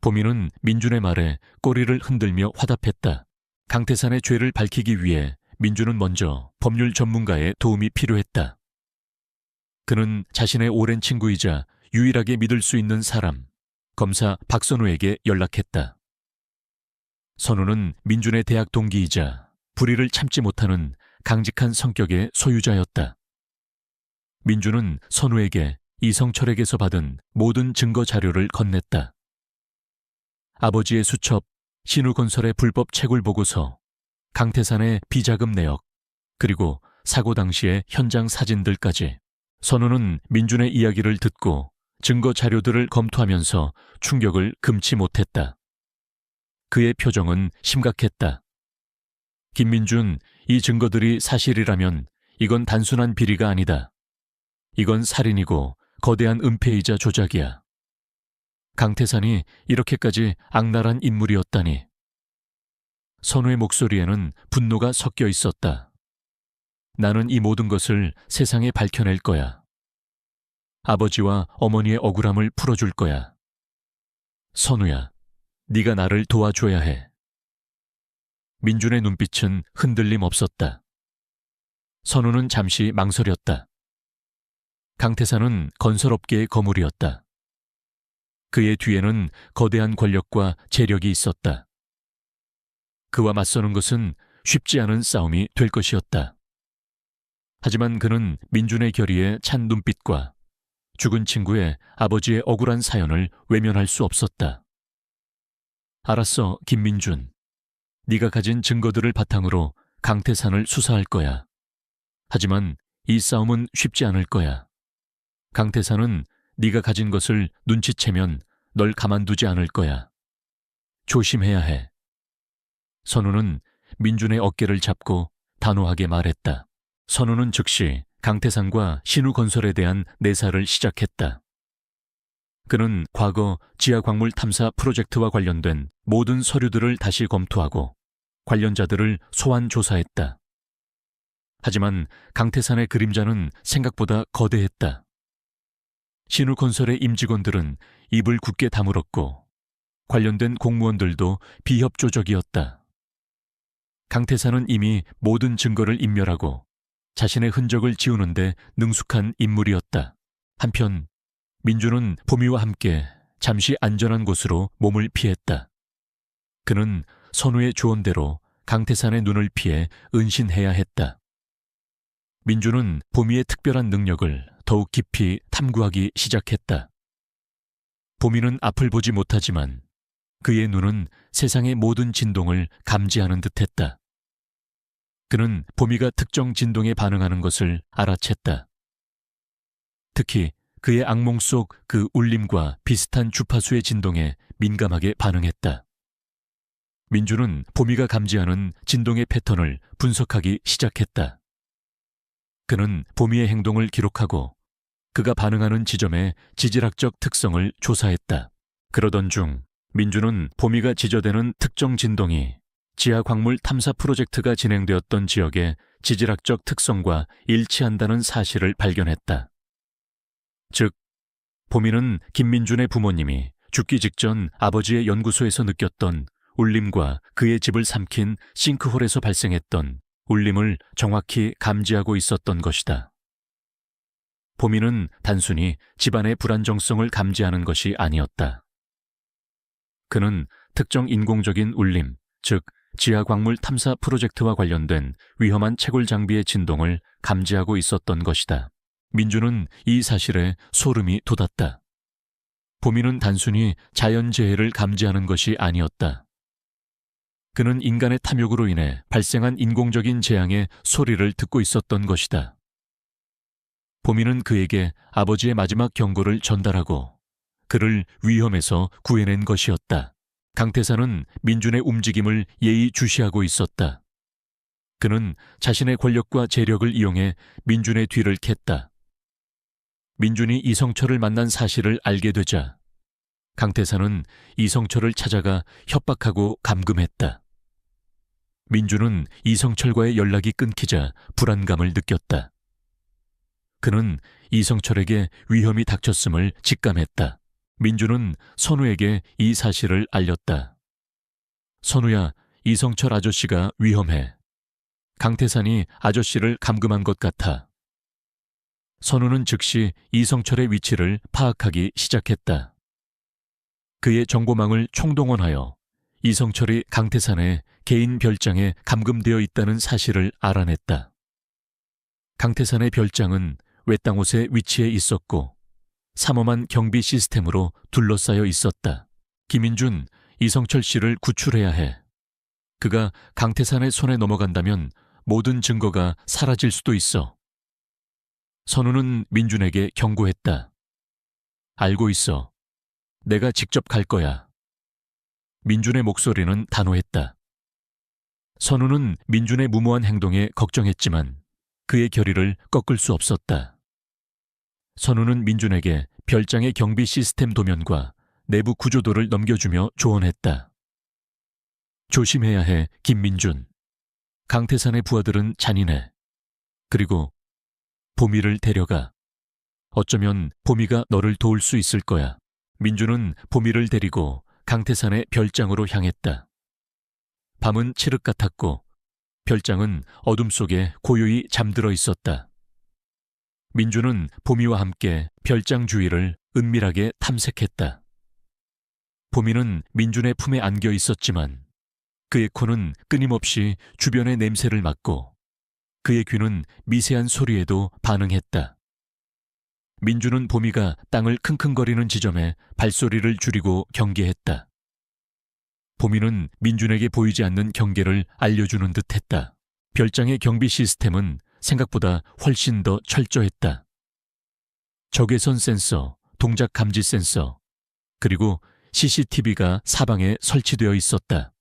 보미는 민준의 말에 꼬리를 흔들며 화답했다. 강태산의 죄를 밝히기 위해 민준은 먼저 법률 전문가의 도움이 필요했다. 그는 자신의 오랜 친구이자 유일하게 믿을 수 있는 사람, 검사 박선우에게 연락했다. 선우는 민준의 대학 동기이자 불의를 참지 못하는 강직한 성격의 소유자였다. 민준은 선우에게 이성철에게서 받은 모든 증거 자료를 건넸다. 아버지의 수첩, 신우건설의 불법 채굴 보고서, 강태산의 비자금 내역, 그리고 사고 당시의 현장 사진들까지. 선우는 민준의 이야기를 듣고 증거 자료들을 검토하면서 충격을 금치 못했다. 그의 표정은 심각했다. 김민준, 이 증거들이 사실이라면 이건 단순한 비리가 아니다. 이건 살인이고 거대한 은폐이자 조작이야. 강태산이 이렇게까지 악랄한 인물이었다니. 선우의 목소리에는 분노가 섞여 있었다. 나는 이 모든 것을 세상에 밝혀낼 거야. 아버지와 어머니의 억울함을 풀어줄 거야. 선우야, 네가 나를 도와줘야 해. 민준의 눈빛은 흔들림 없었다. 선우는 잠시 망설였다. 강태산은 건설업계의 거물이었다. 그의 뒤에는 거대한 권력과 재력이 있었다. 그와 맞서는 것은 쉽지 않은 싸움이 될 것이었다. 하지만 그는 민준의 결의에 찬 눈빛과 죽은 친구의 아버지의 억울한 사연을 외면할 수 없었다. 알았어, 김민준. 네가 가진 증거들을 바탕으로 강태산을 수사할 거야. 하지만 이 싸움은 쉽지 않을 거야. 강태산은 네가 가진 것을 눈치채면 널 가만두지 않을 거야. 조심해야 해. 선우는 민준의 어깨를 잡고 단호하게 말했다. 선우는 즉시 강태산과 신우건설에 대한 내사를 시작했다. 그는 과거 지하광물 탐사 프로젝트와 관련된 모든 서류들을 다시 검토하고 관련자들을 소환 조사했다. 하지만 강태산의 그림자는 생각보다 거대했다. 신우건설의 임직원들은 입을 굳게 다물었고 관련된 공무원들도 비협조적이었다. 강태산은 이미 모든 증거를 인멸하고 자신의 흔적을 지우는데 능숙한 인물이었다. 한편 민주는 보미와 함께 잠시 안전한 곳으로 몸을 피했다. 그는 선우의 조언대로 강태산의 눈을 피해 은신해야 했다. 민주는 보미의 특별한 능력을 더욱 깊이 탐구하기 시작했다. 보미는 앞을 보지 못하지만 그의 눈은 세상의 모든 진동을 감지하는 듯했다. 그는 보미가 특정 진동에 반응하는 것을 알아챘다. 특히 그의 악몽 속 그 울림과 비슷한 주파수의 진동에 민감하게 반응했다. 민주는 보미가 감지하는 진동의 패턴을 분석하기 시작했다. 그는 보미의 행동을 기록하고 그가 반응하는 지점의 지질학적 특성을 조사했다. 그러던 중 민주는 보미가 지저대는 특정 진동이 지하 광물 탐사 프로젝트가 진행되었던 지역의 지질학적 특성과 일치한다는 사실을 발견했다. 즉, 보미는 김민준의 부모님이 죽기 직전 아버지의 연구소에서 느꼈던 울림과 그의 집을 삼킨 싱크홀에서 발생했던 울림을 정확히 감지하고 있었던 것이다. 보미는 단순히 집안의 불안정성을 감지하는 것이 아니었다. 그는 특정 인공적인 울림, 즉 지하 광물 탐사 프로젝트와 관련된 위험한 채굴 장비의 진동을 감지하고 있었던 것이다. 민주는 이 사실에 소름이 돋았다. 보미는 단순히 자연재해를 감지하는 것이 아니었다. 그는 인간의 탐욕으로 인해 발생한 인공적인 재앙의 소리를 듣고 있었던 것이다. 보미는 그에게 아버지의 마지막 경고를 전달하고 그를 위험에서 구해낸 것이었다. 강태산은 민준의 움직임을 예의주시하고 있었다. 그는 자신의 권력과 재력을 이용해 민준의 뒤를 캤다. 민준이 이성철을 만난 사실을 알게 되자 강태산은 이성철을 찾아가 협박하고 감금했다. 민준은 이성철과의 연락이 끊기자 불안감을 느꼈다. 그는 이성철에게 위험이 닥쳤음을 직감했다. 민준은 선우에게 이 사실을 알렸다. 선우야, 이성철 아저씨가 위험해. 강태산이 아저씨를 감금한 것 같아. 선우는 즉시 이성철의 위치를 파악하기 시작했다. 그의 정보망을 총동원하여 이성철이 강태산의 개인 별장에 감금되어 있다는 사실을 알아냈다. 강태산의 별장은 외딴 곳에 위치해 있었고 삼엄한 경비 시스템으로 둘러싸여 있었다. 김인준, 이성철 씨를 구출해야 해. 그가 강태산의 손에 넘어간다면 모든 증거가 사라질 수도 있어. 선우는 민준에게 경고했다. 알고 있어. 내가 직접 갈 거야. 민준의 목소리는 단호했다. 선우는 민준의 무모한 행동에 걱정했지만 그의 결의를 꺾을 수 없었다. 선우는 민준에게 별장의 경비 시스템 도면과 내부 구조도를 넘겨주며 조언했다. 조심해야 해, 김민준. 강태산의 부하들은 잔인해. 그리고 보미를 데려가. 어쩌면 보미가 너를 도울 수 있을 거야. 민준은 보미를 데리고 강태산의 별장으로 향했다. 밤은 칠흑 같았고 별장은 어둠 속에 고요히 잠들어 있었다. 민준은 보미와 함께 별장 주위를 은밀하게 탐색했다. 보미는 민준의 품에 안겨 있었지만 그의 코는 끊임없이 주변의 냄새를 맡고 그의 귀는 미세한 소리에도 반응했다. 민준은 보미가 땅을 킁킁거리는 지점에 발소리를 줄이고 경계했다. 보미는 민준에게 보이지 않는 경계를 알려주는 듯했다. 별장의 경비 시스템은 생각보다 훨씬 더 철저했다. 적외선 센서, 동작 감지 센서, 그리고 CCTV가 사방에 설치되어 있었다.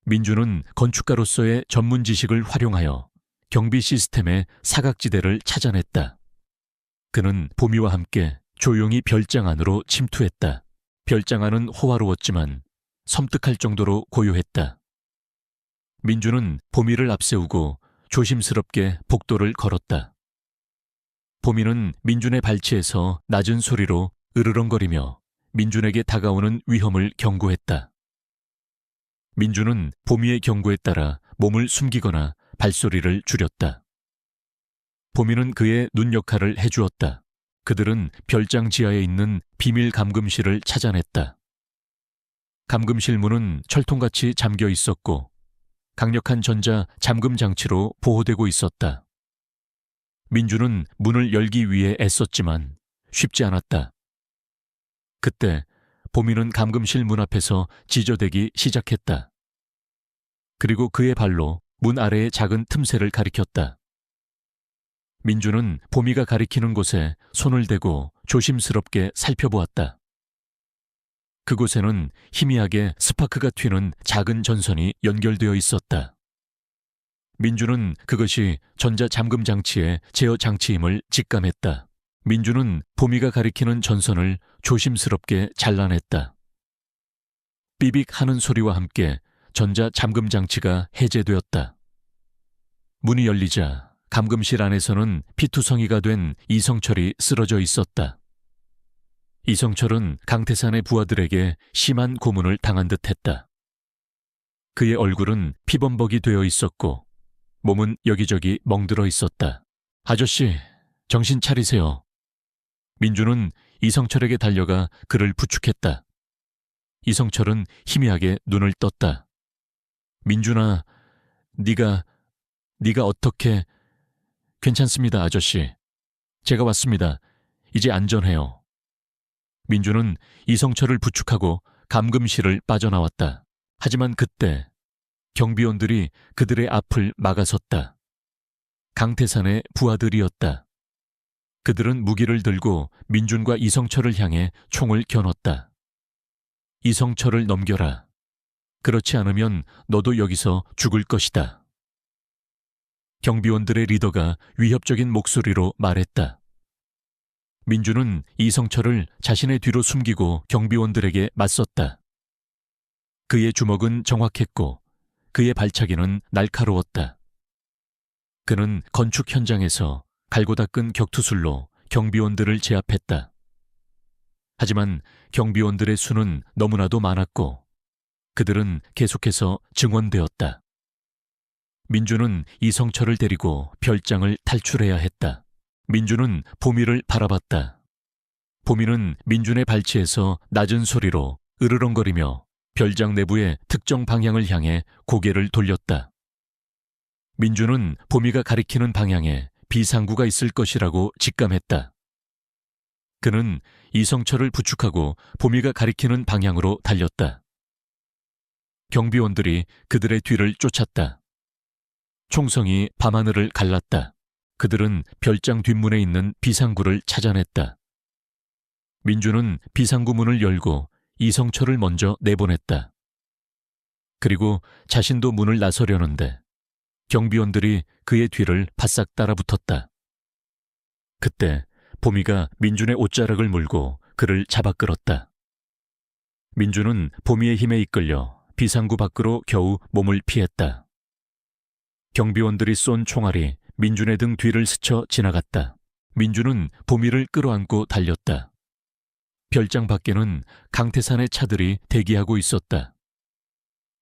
민준은 건축가로서의 전문 지식을 활용하여 경비 시스템의 사각지대를 찾아냈다. 그는 보미와 함께 조용히 별장 안으로 침투했다. 별장 안은 호화로웠지만 섬뜩할 정도로 고요했다. 민준은 보미를 앞세우고 조심스럽게 복도를 걸었다. 보미는 민준의 발치에서 낮은 소리로 으르렁거리며 민준에게 다가오는 위험을 경고했다. 민준은 보미의 경고에 따라 몸을 숨기거나 발소리를 줄였다. 보미는 그의 눈 역할을 해주었다. 그들은 별장 지하에 있는 비밀 감금실을 찾아냈다. 감금실 문은 철통같이 잠겨 있었고 강력한 전자 잠금 장치로 보호되고 있었다. 민주는 문을 열기 위해 애썼지만 쉽지 않았다. 그때 보미는 감금실 문 앞에서 지저대기 시작했다. 그리고 그의 발로 문 아래의 작은 틈새를 가리켰다. 민주는 보미가 가리키는 곳에 손을 대고 조심스럽게 살펴보았다. 그곳에는 희미하게 스파크가 튀는 작은 전선이 연결되어 있었다. 민주는 그것이 전자잠금 장치의 제어 장치임을 직감했다. 민주는 보미가 가리키는 전선을 조심스럽게 잘라냈다. 삐빅 하는 소리와 함께 전자잠금 장치가 해제되었다. 문이 열리자 감금실 안에서는 피투성이가 된 이성철이 쓰러져 있었다. 이성철은 강태산의 부하들에게 심한 고문을 당한 듯했다. 그의 얼굴은 피범벅이 되어 있었고 몸은 여기저기 멍들어 있었다. 아저씨, 정신 차리세요. 민주는 이성철에게 달려가 그를 부축했다. 이성철은 희미하게 눈을 떴다. 민준아, 네가 어떻게... 괜찮습니다, 아저씨. 제가 왔습니다. 이제 안전해요. 민주는 이성철을 부축하고 감금실을 빠져나왔다. 하지만 그때 경비원들이 그들의 앞을 막아섰다. 강태산의 부하들이었다. 그들은 무기를 들고 민준과 이성철을 향해 총을 겨눴다. 이성철을 넘겨라. 그렇지 않으면 너도 여기서 죽을 것이다. 경비원들의 리더가 위협적인 목소리로 말했다. 민주는 이성철을 자신의 뒤로 숨기고 경비원들에게 맞섰다. 그의 주먹은 정확했고 그의 발차기는 날카로웠다. 그는 건축 현장에서 갈고 닦은 격투술로 경비원들을 제압했다. 하지만 경비원들의 수는 너무나도 많았고 그들은 계속해서 증원되었다. 민주는 이성철을 데리고 별장을 탈출해야 했다. 민주는 보미를 바라봤다. 보미는 민준의 발치에서 낮은 소리로 으르렁거리며 별장 내부의 특정 방향을 향해 고개를 돌렸다. 민주는 보미가 가리키는 방향에 비상구가 있을 것이라고 직감했다. 그는 이성철을 부축하고 보미가 가리키는 방향으로 달렸다. 경비원들이 그들의 뒤를 쫓았다. 총성이 밤하늘을 갈랐다. 그들은 별장 뒷문에 있는 비상구를 찾아냈다. 민주는 비상구 문을 열고 이성철을 먼저 내보냈다. 그리고 자신도 문을 나서려는데 경비원들이 그의 뒤를 바싹 따라붙었다. 그때 보미가 민준의 옷자락을 물고 그를 잡아 끌었다. 민준은 보미의 힘에 이끌려 비상구 밖으로 겨우 몸을 피했다. 경비원들이 쏜 총알이 민준의 등 뒤를 스쳐 지나갔다. 민준은 보미를 끌어안고 달렸다. 별장 밖에는 강태산의 차들이 대기하고 있었다.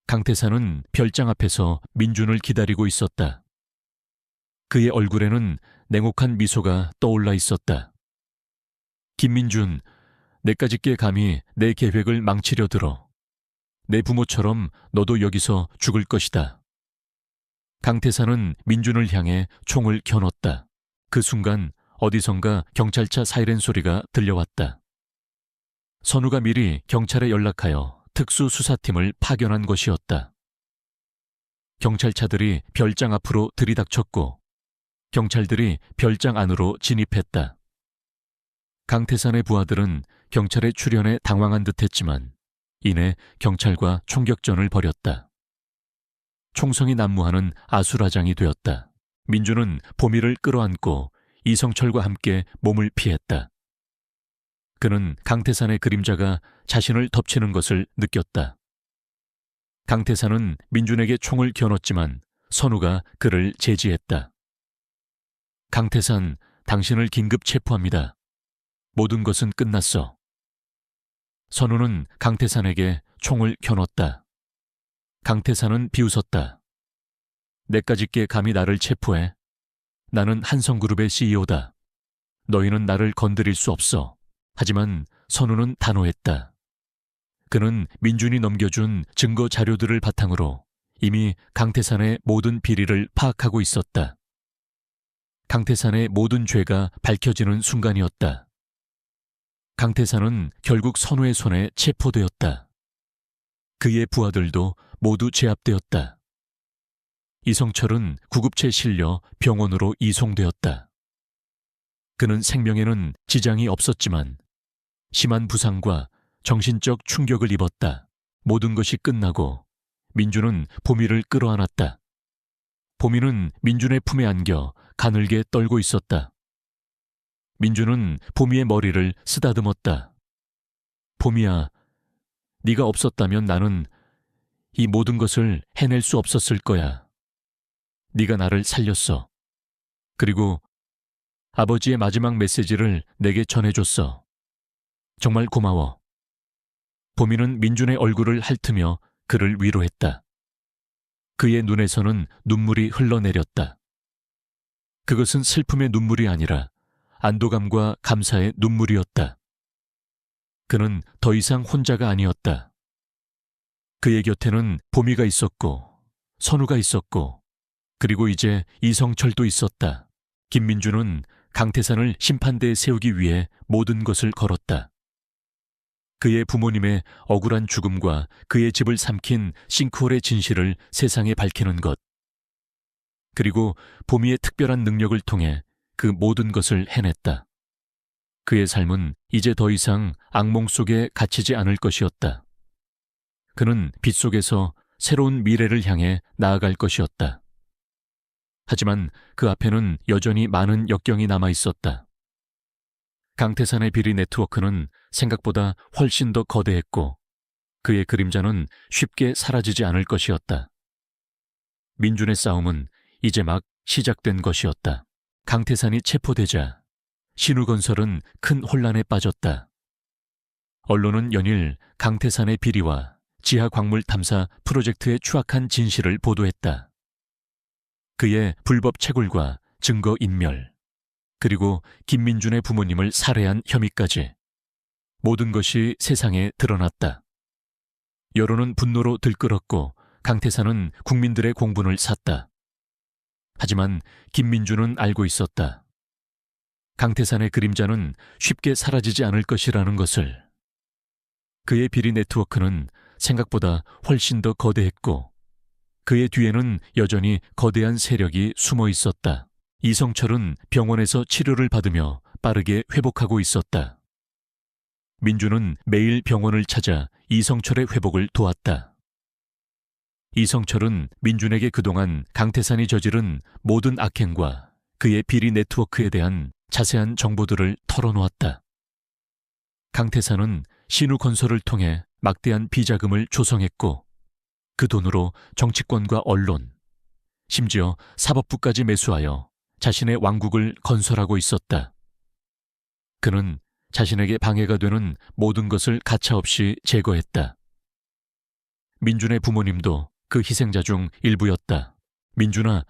강태산은 별장 앞에서 민준을 기다리고 있었다. 그의 얼굴에는 냉혹한 미소가 떠올라 있었다. 김민준, 내까짓게 감히 내 계획을 망치려 들어. 내 부모처럼 너도 여기서 죽을 것이다. 강태산은 민준을 향해 총을 겨눴다. 그 순간 어디선가 경찰차 사이렌 소리가 들려왔다. 선우가 미리 경찰에 연락하여 특수수사팀을 파견한 것이었다. 경찰차들이 별장 앞으로 들이닥쳤고 경찰들이 별장 안으로 진입했다. 강태산의 부하들은 경찰의 출현에 당황한 듯했지만 이내 경찰과 총격전을 벌였다. 총성이 난무하는 아수라장이 되었다. 민주는 보미를 끌어안고 이성철과 함께 몸을 피했다. 그는 강태산의 그림자가 자신을 덮치는 것을 느꼈다. 강태산은 민준에게 총을 겨눴지만 선우가 그를 제지했다. 강태산, 당신을 긴급 체포합니다. 모든 것은 끝났어. 선우는 강태산에게 총을 겨눴다. 강태산은 비웃었다. 내까짓게 감히 나를 체포해? 나는 한성그룹의 CEO다. 너희는 나를 건드릴 수 없어. 하지만 선우는 단호했다. 그는 민준이 넘겨준 증거 자료들을 바탕으로 이미 강태산의 모든 비리를 파악하고 있었다. 강태산의 모든 죄가 밝혀지는 순간이었다. 강태산은 결국 선우의 손에 체포되었다. 그의 부하들도 모두 제압되었다. 이성철은 구급차에 실려 병원으로 이송되었다. 그는 생명에는 지장이 없었지만 심한 부상과 정신적 충격을 입었다. 모든 것이 끝나고 민준은 보미를 끌어안았다. 보미는 민준의 품에 안겨 가늘게 떨고 있었다. 민준은 보미의 머리를 쓰다듬었다. 보미야, 네가 없었다면 나는 이 모든 것을 해낼 수 없었을 거야. 네가 나를 살렸어. 그리고 아버지의 마지막 메시지를 내게 전해줬어. 정말 고마워. 보미는 민준의 얼굴을 핥으며 그를 위로했다. 그의 눈에서는 눈물이 흘러내렸다. 그것은 슬픔의 눈물이 아니라 안도감과 감사의 눈물이었다. 그는 더 이상 혼자가 아니었다. 그의 곁에는 보미가 있었고 선우가 있었고 그리고 이제 이성철도 있었다. 김민준은 강태산을 심판대에 세우기 위해 모든 것을 걸었다. 그의 부모님의 억울한 죽음과 그의 집을 삼킨 싱크홀의 진실을 세상에 밝히는 것. 그리고 보미의 특별한 능력을 통해 그 모든 것을 해냈다. 그의 삶은 이제 더 이상 악몽 속에 갇히지 않을 것이었다. 그는 빛 속에서 새로운 미래를 향해 나아갈 것이었다. 하지만 그 앞에는 여전히 많은 역경이 남아 있었다. 강태산의 비리 네트워크는 생각보다 훨씬 더 거대했고 그의 그림자는 쉽게 사라지지 않을 것이었다. 민준의 싸움은 이제 막 시작된 것이었다. 강태산이 체포되자 신우건설은 큰 혼란에 빠졌다. 언론은 연일 강태산의 비리와 지하광물 탐사 프로젝트의 추악한 진실을 보도했다. 그의 불법 채굴과 증거 인멸, 그리고 김민준의 부모님을 살해한 혐의까지 모든 것이 세상에 드러났다. 여론은 분노로 들끓었고 강태산은 국민들의 공분을 샀다. 하지만 김민준은 알고 있었다. 강태산의 그림자는 쉽게 사라지지 않을 것이라는 것을. 그의 비리 네트워크는 생각보다 훨씬 더 거대했고 그의 뒤에는 여전히 거대한 세력이 숨어 있었다. 이성철은 병원에서 치료를 받으며 빠르게 회복하고 있었다. 민준은 매일 병원을 찾아 이성철의 회복을 도왔다. 이성철은 민준에게 그동안 강태산이 저지른 모든 악행과 그의 비리 네트워크에 대한 자세한 정보들을 털어놓았다. 강태산은 신우건설을 통해 막대한 비자금을 조성했고 그 돈으로 정치권과 언론, 심지어 사법부까지 매수하여 자신의 왕국을 건설하고 있었다. 그는 자신에게 방해가 되는 모든 것을 가차없이 제거했다. 민준의 부모님도 그 희생자 중 일부였다. 민준아,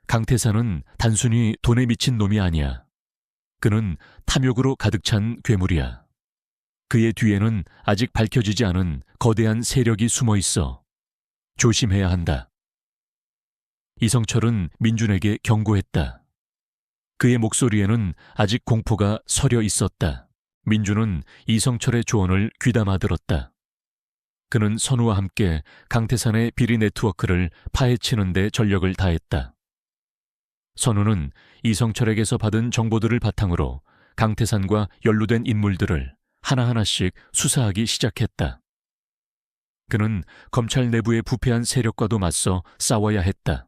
강태산은 단순히 돈에 미친 놈이 아니야. 그는 탐욕으로 가득 찬 괴물이야. 그의 뒤에는 아직 밝혀지지 않은 거대한 세력이 숨어 있어. 조심해야 한다. 이성철은 민준에게 경고했다. 그의 목소리에는 아직 공포가 서려 있었다. 민준은 이성철의 조언을 귀담아 들었다. 그는 선우와 함께 강태산의 비리 네트워크를 파헤치는 데 전력을 다했다. 선우는 이성철에게서 받은 정보들을 바탕으로 강태산과 연루된 인물들을 하나하나씩 수사하기 시작했다. 그는 검찰 내부의 부패한 세력과도 맞서 싸워야 했다.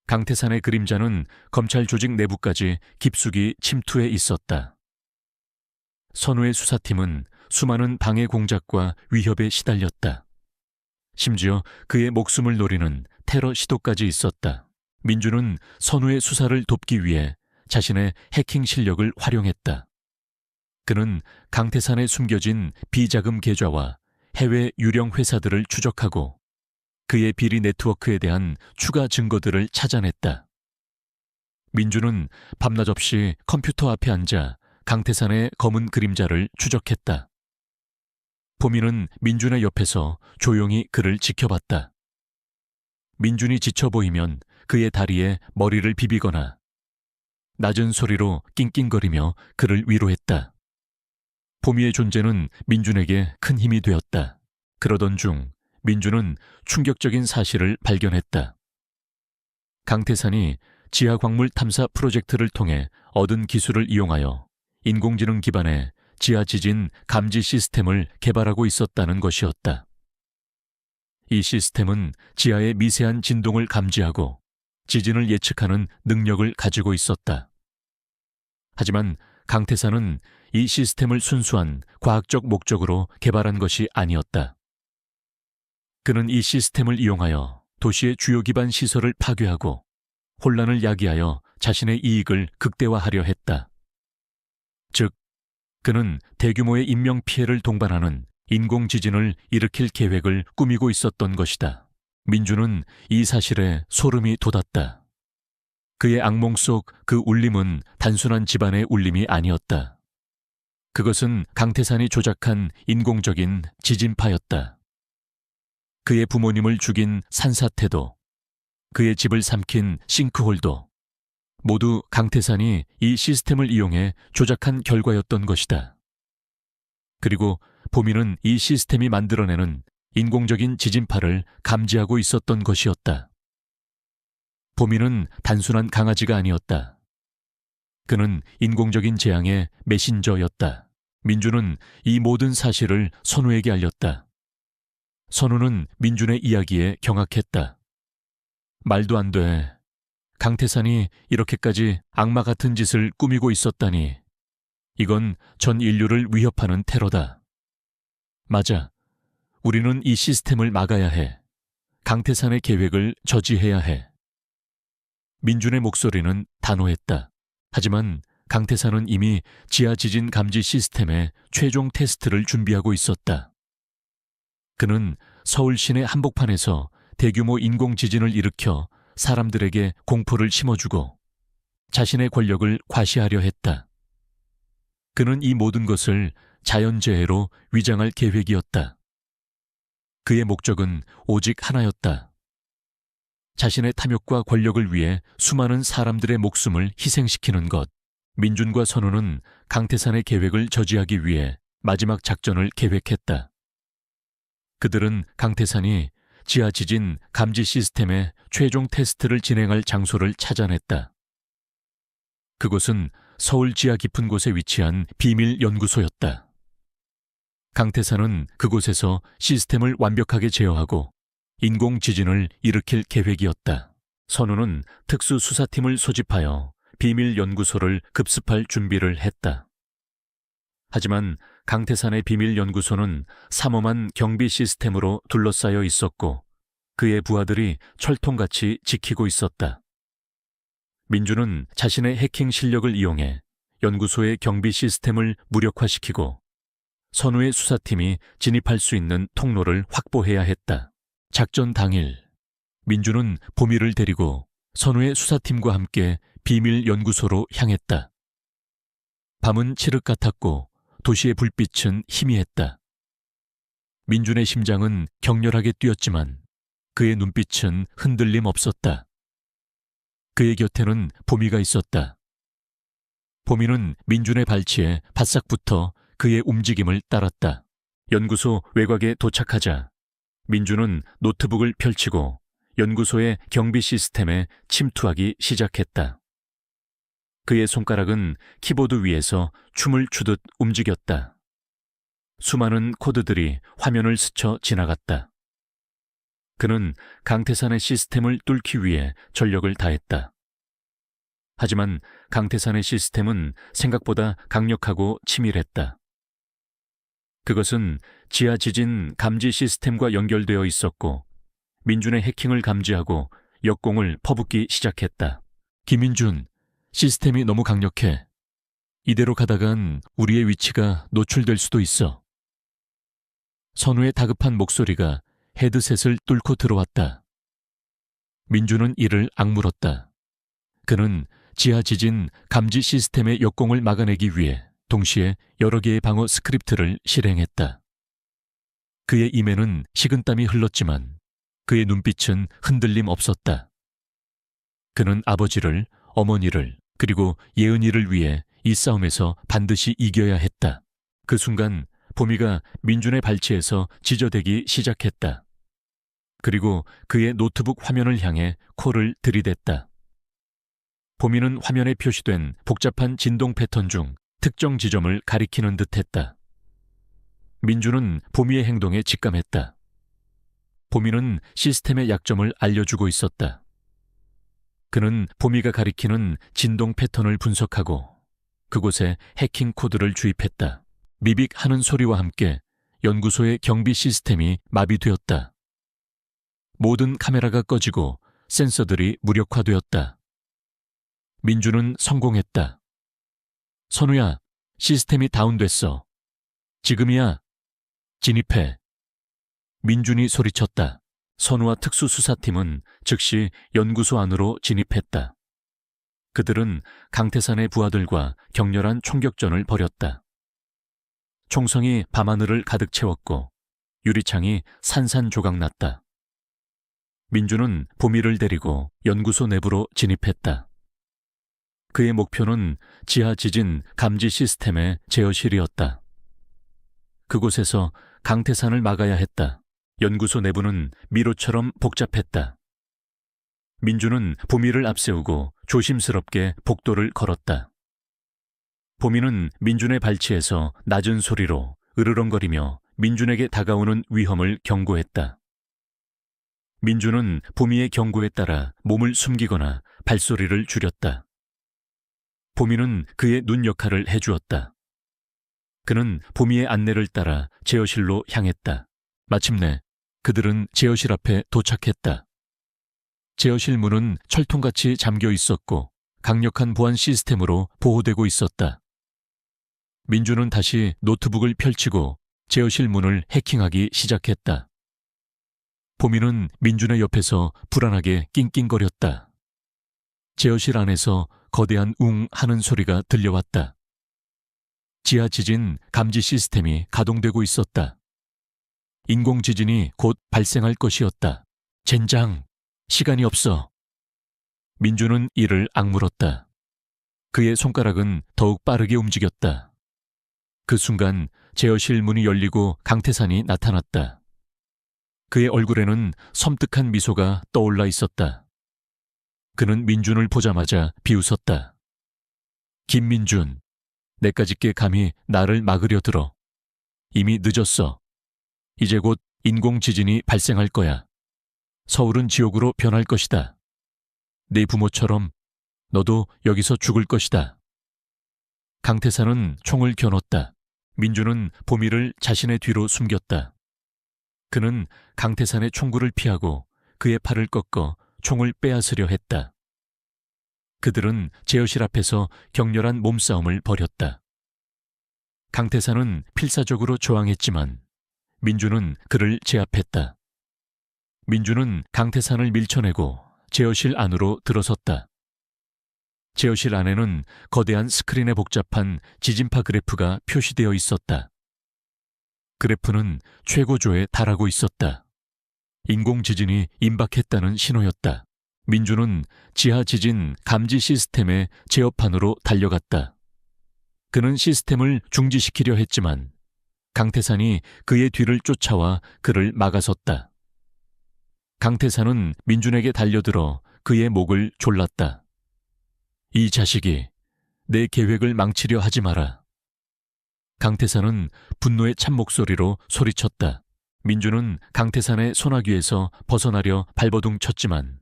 강태산의 그림자는 검찰 조직 내부까지 깊숙이 침투해 있었다. 선우의 수사팀은 수많은 방해 공작과 위협에 시달렸다. 심지어 그의 목숨을 노리는 테러 시도까지 있었다. 민준은 선우의 수사를 돕기 위해 자신의 해킹 실력을 활용했다. 그는 강태산에 숨겨진 비자금 계좌와 해외 유령 회사들을 추적하고 그의 비리 네트워크에 대한 추가 증거들을 찾아냈다. 민주는 밤낮 없이 컴퓨터 앞에 앉아 강태산의 검은 그림자를 추적했다. 보미는 민준의 옆에서 조용히 그를 지켜봤다. 민준이 지쳐 보이면 그의 다리에 머리를 비비거나 낮은 소리로 낑낑거리며 그를 위로했다. 보미의 존재는 민준에게 큰 힘이 되었다. 그러던 중 민준은 충격적인 사실을 발견했다. 강태산이 지하광물 탐사 프로젝트를 통해 얻은 기술을 이용하여 인공지능 기반의 지하 지진 감지 시스템을 개발하고 있었다는 것이었다. 이 시스템은 지하의 미세한 진동을 감지하고 지진을 예측하는 능력을 가지고 있었다. 하지만 강태산은 이 시스템을 순수한 과학적 목적으로 개발한 것이 아니었다. 그는 이 시스템을 이용하여 도시의 주요 기반 시설을 파괴하고 혼란을 야기하여 자신의 이익을 극대화하려 했다. 즉, 그는 대규모의 인명피해를 동반하는 인공지진을 일으킬 계획을 꾸미고 있었던 것이다. 민주는 이 사실에 소름이 돋았다. 그의 악몽 속 그 울림은 단순한 집안의 울림이 아니었다. 그것은 강태산이 조작한 인공적인 지진파였다. 그의 부모님을 죽인 산사태도, 그의 집을 삼킨 싱크홀도 모두 강태산이 이 시스템을 이용해 조작한 결과였던 것이다. 그리고 보미는 이 시스템이 만들어내는 인공적인 지진파를 감지하고 있었던 것이었다. 보미는 단순한 강아지가 아니었다. 그는 인공적인 재앙의 메신저였다. 민주는 이 모든 사실을 선우에게 알렸다. 선우는 민준의 이야기에 경악했다. 말도 안 돼. 강태산이 이렇게까지 악마 같은 짓을 꾸미고 있었다니. 이건 전 인류를 위협하는 테러다. 맞아. 우리는 이 시스템을 막아야 해. 강태산의 계획을 저지해야 해. 민준의 목소리는 단호했다. 하지만 강태산은 이미 지하 지진 감지 시스템의 최종 테스트를 준비하고 있었다. 그는 서울 시내 한복판에서 대규모 인공지진을 일으켜 사람들에게 공포를 심어주고 자신의 권력을 과시하려 했다. 그는 이 모든 것을 자연재해로 위장할 계획이었다. 그의 목적은 오직 하나였다. 자신의 탐욕과 권력을 위해 수많은 사람들의 목숨을 희생시키는 것. 민준과 선우는 강태산의 계획을 저지하기 위해 마지막 작전을 계획했다. 그들은 강태산이 지하 지진 감지 시스템의 최종 테스트를 진행할 장소를 찾아냈다. 그곳은 서울 지하 깊은 곳에 위치한 비밀 연구소였다. 강태산은 그곳에서 시스템을 완벽하게 제어하고 인공 지진을 일으킬 계획이었다. 선우는 특수수사팀을 소집하여 비밀 연구소를 급습할 준비를 했다. 하지만 강태산의 비밀 연구소는 삼엄한 경비 시스템으로 둘러싸여 있었고 그의 부하들이 철통같이 지키고 있었다. 민주는 자신의 해킹 실력을 이용해 연구소의 경비 시스템을 무력화시키고 선우의 수사팀이 진입할 수 있는 통로를 확보해야 했다. 작전 당일, 민주는 보미를 데리고 선우의 수사팀과 함께 비밀 연구소로 향했다. 밤은 칠흑 같았고 도시의 불빛은 희미했다. 민준의 심장은 격렬하게 뛰었지만 그의 눈빛은 흔들림 없었다. 그의 곁에는 보미가 있었다. 보미는 민준의 발치에 바싹 붙어 그의 움직임을 따랐다. 연구소 외곽에 도착하자 민준은 노트북을 펼치고 연구소의 경비 시스템에 침투하기 시작했다. 그의 손가락은 키보드 위에서 춤을 추듯 움직였다. 수많은 코드들이 화면을 스쳐 지나갔다. 그는 강태산의 시스템을 뚫기 위해 전력을 다했다. 하지만 강태산의 시스템은 생각보다 강력하고 치밀했다. 그것은 지하 지진 감지 시스템과 연결되어 있었고 민준의 해킹을 감지하고 역공을 퍼붓기 시작했다. 김민준, 시스템이 너무 강력해. 이대로 가다간 우리의 위치가 노출될 수도 있어. 선우의 다급한 목소리가 헤드셋을 뚫고 들어왔다. 민준은 이를 악물었다. 그는 지하 지진 감지 시스템의 역공을 막아내기 위해 동시에 여러 개의 방어 스크립트를 실행했다. 그의 입에는 식은땀이 흘렀지만 그의 눈빛은 흔들림 없었다. 그는 아버지를, 어머니를, 그리고 예은이를 위해 이 싸움에서 반드시 이겨야 했다. 그 순간 보미가 민준의 발치에서 지저대기 시작했다. 그리고 그의 노트북 화면을 향해 코를 들이댔다. 보미는 화면에 표시된 복잡한 진동 패턴 중 특정 지점을 가리키는 듯했다. 민준은 보미의 행동에 직감했다. 보미는 시스템의 약점을 알려주고 있었다. 그는 보미가 가리키는 진동 패턴을 분석하고 그곳에 해킹 코드를 주입했다. 미빅하는 소리와 함께 연구소의 경비 시스템이 마비되었다. 모든 카메라가 꺼지고 센서들이 무력화되었다. 민준은 성공했다. 선우야, 시스템이 다운됐어. 지금이야. 진입해. 민준이 소리쳤다. 선우와 특수수사팀은 즉시 연구소 안으로 진입했다. 그들은 강태산의 부하들과 격렬한 총격전을 벌였다. 총성이 밤하늘을 가득 채웠고 유리창이 산산조각났다. 민준은 보미를 데리고 연구소 내부로 진입했다. 그의 목표는 지하 지진 감지 시스템의 제어실이었다. 그곳에서 강태산을 막아야 했다. 연구소 내부는 미로처럼 복잡했다. 민준은 보미를 앞세우고 조심스럽게 복도를 걸었다. 보미는 민준의 발치에서 낮은 소리로 으르렁거리며 민준에게 다가오는 위험을 경고했다. 민준은 보미의 경고에 따라 몸을 숨기거나 발소리를 줄였다. 보미는 그의 눈 역할을 해주었다. 그는 보미의 안내를 따라 제어실로 향했다. 마침내 그들은 제어실 앞에 도착했다. 제어실 문은 철통같이 잠겨 있었고 강력한 보안 시스템으로 보호되고 있었다. 민준은 다시 노트북을 펼치고 제어실 문을 해킹하기 시작했다. 보미는 민준의 옆에서 불안하게 낑낑거렸다. 제어실 안에서 거대한 웅 하는 소리가 들려왔다. 지하 지진 감지 시스템이 가동되고 있었다. 인공지진이 곧 발생할 것이었다. 젠장, 시간이 없어. 민준은 이를 악물었다. 그의 손가락은 더욱 빠르게 움직였다. 그 순간 제어실 문이 열리고 강태산이 나타났다. 그의 얼굴에는 섬뜩한 미소가 떠올라 있었다. 그는 민준을 보자마자 비웃었다. 김민준, 내까짓게 감히 나를 막으려 들어. 이미 늦었어. 이제 곧 인공지진이 발생할 거야. 서울은 지옥으로 변할 것이다. 네 부모처럼 너도 여기서 죽을 것이다. 강태산은 총을 겨눴다. 민준은 보미를 자신의 뒤로 숨겼다. 그는 강태산의 총구를 피하고 그의 팔을 꺾어 총을 빼앗으려 했다. 그들은 제어실 앞에서 격렬한 몸싸움을 벌였다. 강태산은 필사적으로 저항했지만 민준은 그를 제압했다. 민준은 강태산을 밀쳐내고 제어실 안으로 들어섰다. 제어실 안에는 거대한 스크린에 복잡한 지진파 그래프가 표시되어 있었다. 그래프는 최고조에 달하고 있었다. 인공지진이 임박했다는 신호였다. 민준은 지하 지진 감지 시스템의 제어판으로 달려갔다. 그는 시스템을 중지시키려 했지만 강태산이 그의 뒤를 쫓아와 그를 막아섰다. 강태산은 민준에게 달려들어 그의 목을 졸랐다. 이 자식이 내 계획을 망치려 하지 마라. 강태산은 분노의 찬 목소리로 소리쳤다. 민준은 강태산의 소나귀에서 벗어나려 발버둥 쳤지만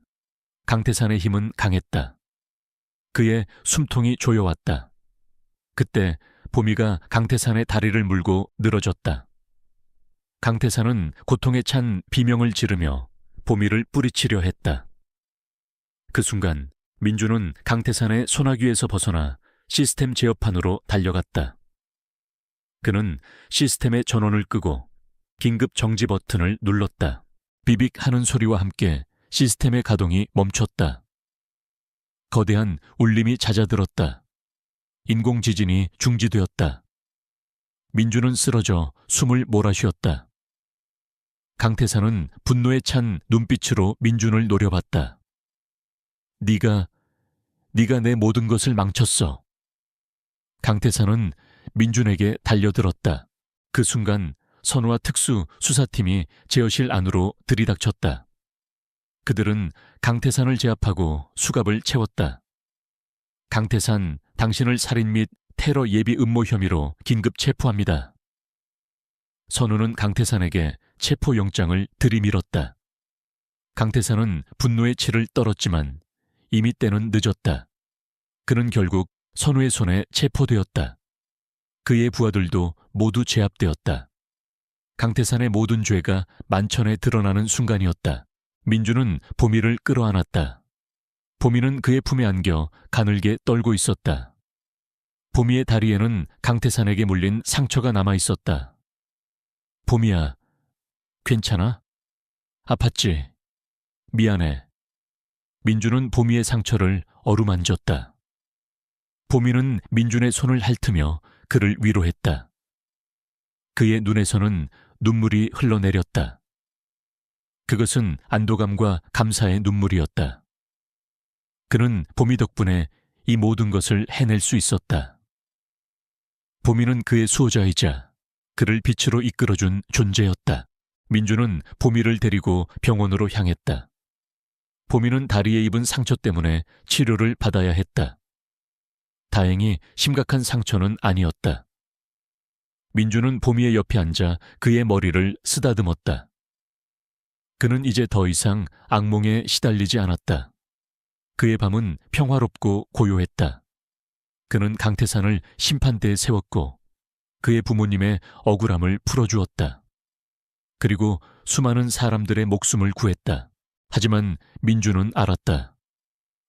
강태산의 힘은 강했다. 그의 숨통이 조여왔다. 그때 보미가 강태산의 다리를 물고 늘어졌다. 강태산은 고통에 찬 비명을 지르며 보미를 뿌리치려 했다. 그 순간 민준은 강태산의 소나귀에서 벗어나 시스템 제어판으로 달려갔다. 그는 시스템의 전원을 끄고 긴급 정지 버튼을 눌렀다. 비빅 하는 소리와 함께 시스템의 가동이 멈췄다. 거대한 울림이 잦아들었다. 인공지진이 중지되었다. 민주는 쓰러져 숨을 몰아쉬었다. 강태산은 분노에 찬 눈빛으로 민준을 노려봤다. 네가 내 모든 것을 망쳤어. 강태산은 민준에게 달려들었다. 그 순간 선우와 특수 수사팀이 제어실 안으로 들이닥쳤다. 그들은 강태산을 제압하고 수갑을 채웠다. 강태산, 당신을 살인 및 테러 예비 음모 혐의로 긴급 체포합니다. 선우는 강태산에게 체포영장을 들이밀었다. 강태산은 분노의 치를 떨었지만 이미 때는 늦었다. 그는 결국 선우의 손에 체포되었다. 그의 부하들도 모두 제압되었다. 강태산의 모든 죄가 만천에 드러나는 순간이었다. 민주는 보미를 끌어안았다. 보미는 그의 품에 안겨 가늘게 떨고 있었다. 보미의 다리에는 강태산에게 물린 상처가 남아 있었다. 보미야, 괜찮아? 아팠지? 미안해. 민주는 보미의 상처를 어루만졌다. 보미는 민준의 손을 핥으며 그를 위로했다. 그의 눈에서는 눈물이 흘러내렸다. 그것은 안도감과 감사의 눈물이었다. 그는 보미 덕분에 이 모든 것을 해낼 수 있었다. 보미는 그의 수호자이자 그를 빛으로 이끌어준 존재였다. 민주는 보미를 데리고 병원으로 향했다. 보미는 다리에 입은 상처 때문에 치료를 받아야 했다. 다행히 심각한 상처는 아니었다. 민주는 보미의 옆에 앉아 그의 머리를 쓰다듬었다. 그는 이제 더 이상 악몽에 시달리지 않았다. 그의 밤은 평화롭고 고요했다. 그는 강태산을 심판대에 세웠고 그의 부모님의 억울함을 풀어주었다. 그리고 수많은 사람들의 목숨을 구했다. 하지만 민주는 알았다.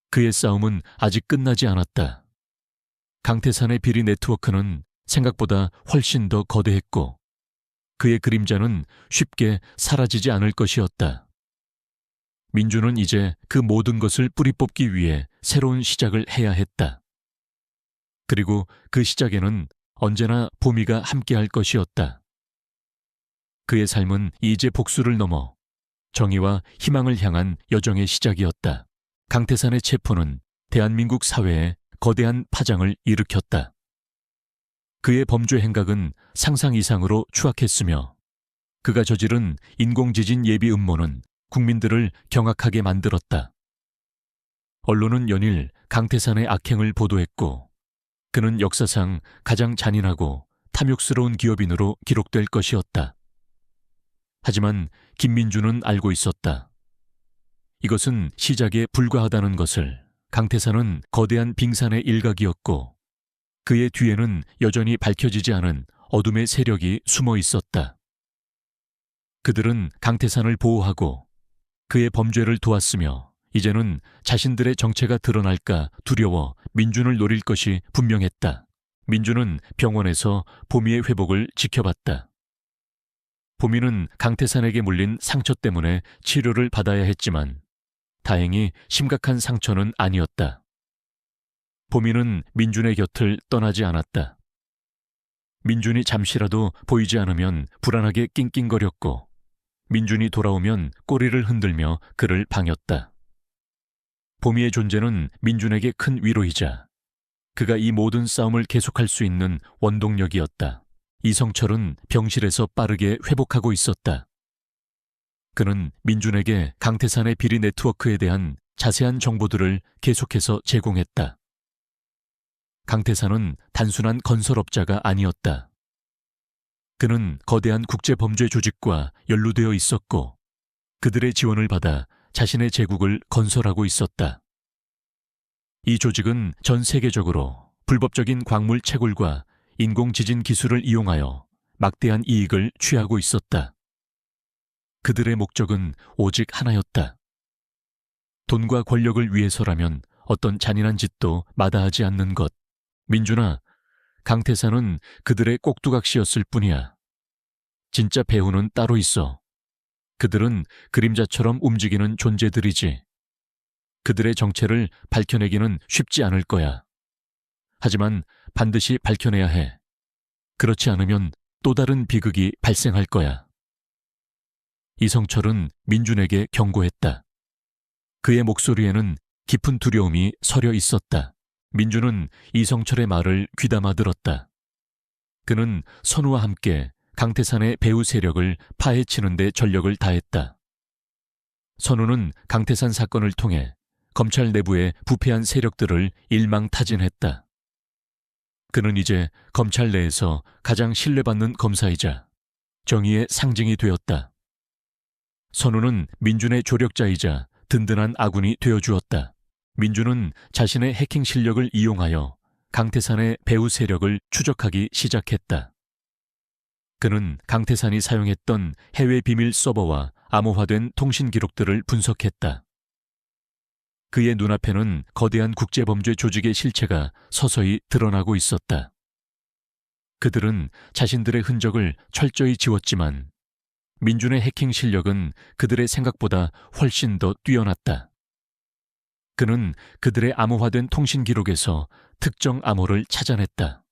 그의 싸움은 아직 끝나지 않았다. 강태산의 비리 네트워크는 생각보다 훨씬 더 거대했고 그의 그림자는 쉽게 사라지지 않을 것이었다. 민주는 이제 그 모든 것을 뿌리 뽑기 위해 새로운 시작을 해야 했다. 그리고 그 시작에는 언제나 보미가 함께할 것이었다. 그의 삶은 이제 복수를 넘어 정의와 희망을 향한 여정의 시작이었다. 강태산의 체포는 대한민국 사회에 거대한 파장을 일으켰다. 그의 범죄 행각은 상상 이상으로 추악했으며 그가 저지른 인공지진 예비 음모는 국민들을 경악하게 만들었다. 언론은 연일 강태산의 악행을 보도했고 그는 역사상 가장 잔인하고 탐욕스러운 기업인으로 기록될 것이었다. 하지만 김민주는 알고 있었다. 이것은 시작에 불과하다는 것을. 강태산은 거대한 빙산의 일각이었고 그의 뒤에는 여전히 밝혀지지 않은 어둠의 세력이 숨어 있었다. 그들은 강태산을 보호하고 그의 범죄를 도왔으며 이제는 자신들의 정체가 드러날까 두려워 민준을 노릴 것이 분명했다. 민준은 병원에서 보미의 회복을 지켜봤다. 보미는 강태산에게 물린 상처 때문에 치료를 받아야 했지만 다행히 심각한 상처는 아니었다. 보미는 민준의 곁을 떠나지 않았다. 민준이 잠시라도 보이지 않으면 불안하게 낑낑거렸고 민준이 돌아오면 꼬리를 흔들며 그를 방였다. 보미의 존재는 민준에게 큰 위로이자 그가 이 모든 싸움을 계속할 수 있는 원동력이었다. 이성철은 병실에서 빠르게 회복하고 있었다. 그는 민준에게 강태산의 비리 네트워크에 대한 자세한 정보들을 계속해서 제공했다. 강태산은 단순한 건설업자가 아니었다. 그는 거대한 국제범죄 조직과 연루되어 있었고 그들의 지원을 받아 자신의 제국을 건설하고 있었다. 이 조직은 전 세계적으로 불법적인 광물 채굴과 인공지진 기술을 이용하여 막대한 이익을 취하고 있었다. 그들의 목적은 오직 하나였다. 돈과 권력을 위해서라면 어떤 잔인한 짓도 마다하지 않는 것. 민준아, 강태산은 그들의 꼭두각시였을 뿐이야. 진짜 배후는 따로 있어. 그들은 그림자처럼 움직이는 존재들이지. 그들의 정체를 밝혀내기는 쉽지 않을 거야. 하지만 반드시 밝혀내야 해. 그렇지 않으면 또 다른 비극이 발생할 거야. 이성철은 민준에게 경고했다. 그의 목소리에는 깊은 두려움이 서려 있었다. 민준은 이성철의 말을 귀담아 들었다. 그는 선우와 함께 강태산의 배후 세력을 파헤치는 데 전력을 다했다. 선우는 강태산 사건을 통해 검찰 내부의 부패한 세력들을 일망타진했다. 그는 이제 검찰 내에서 가장 신뢰받는 검사이자 정의의 상징이 되었다. 선우는 민준의 조력자이자 든든한 아군이 되어주었다. 민준은 자신의 해킹 실력을 이용하여 강태산의 배후 세력을 추적하기 시작했다. 그는 강태산이 사용했던 해외 비밀 서버와 암호화된 통신 기록들을 분석했다. 그의 눈앞에는 거대한 국제범죄 조직의 실체가 서서히 드러나고 있었다. 그들은 자신들의 흔적을 철저히 지웠지만 민준의 해킹 실력은 그들의 생각보다 훨씬 더 뛰어났다. 그는 그들의 암호화된 통신 기록에서 특정 암호를 찾아냈다.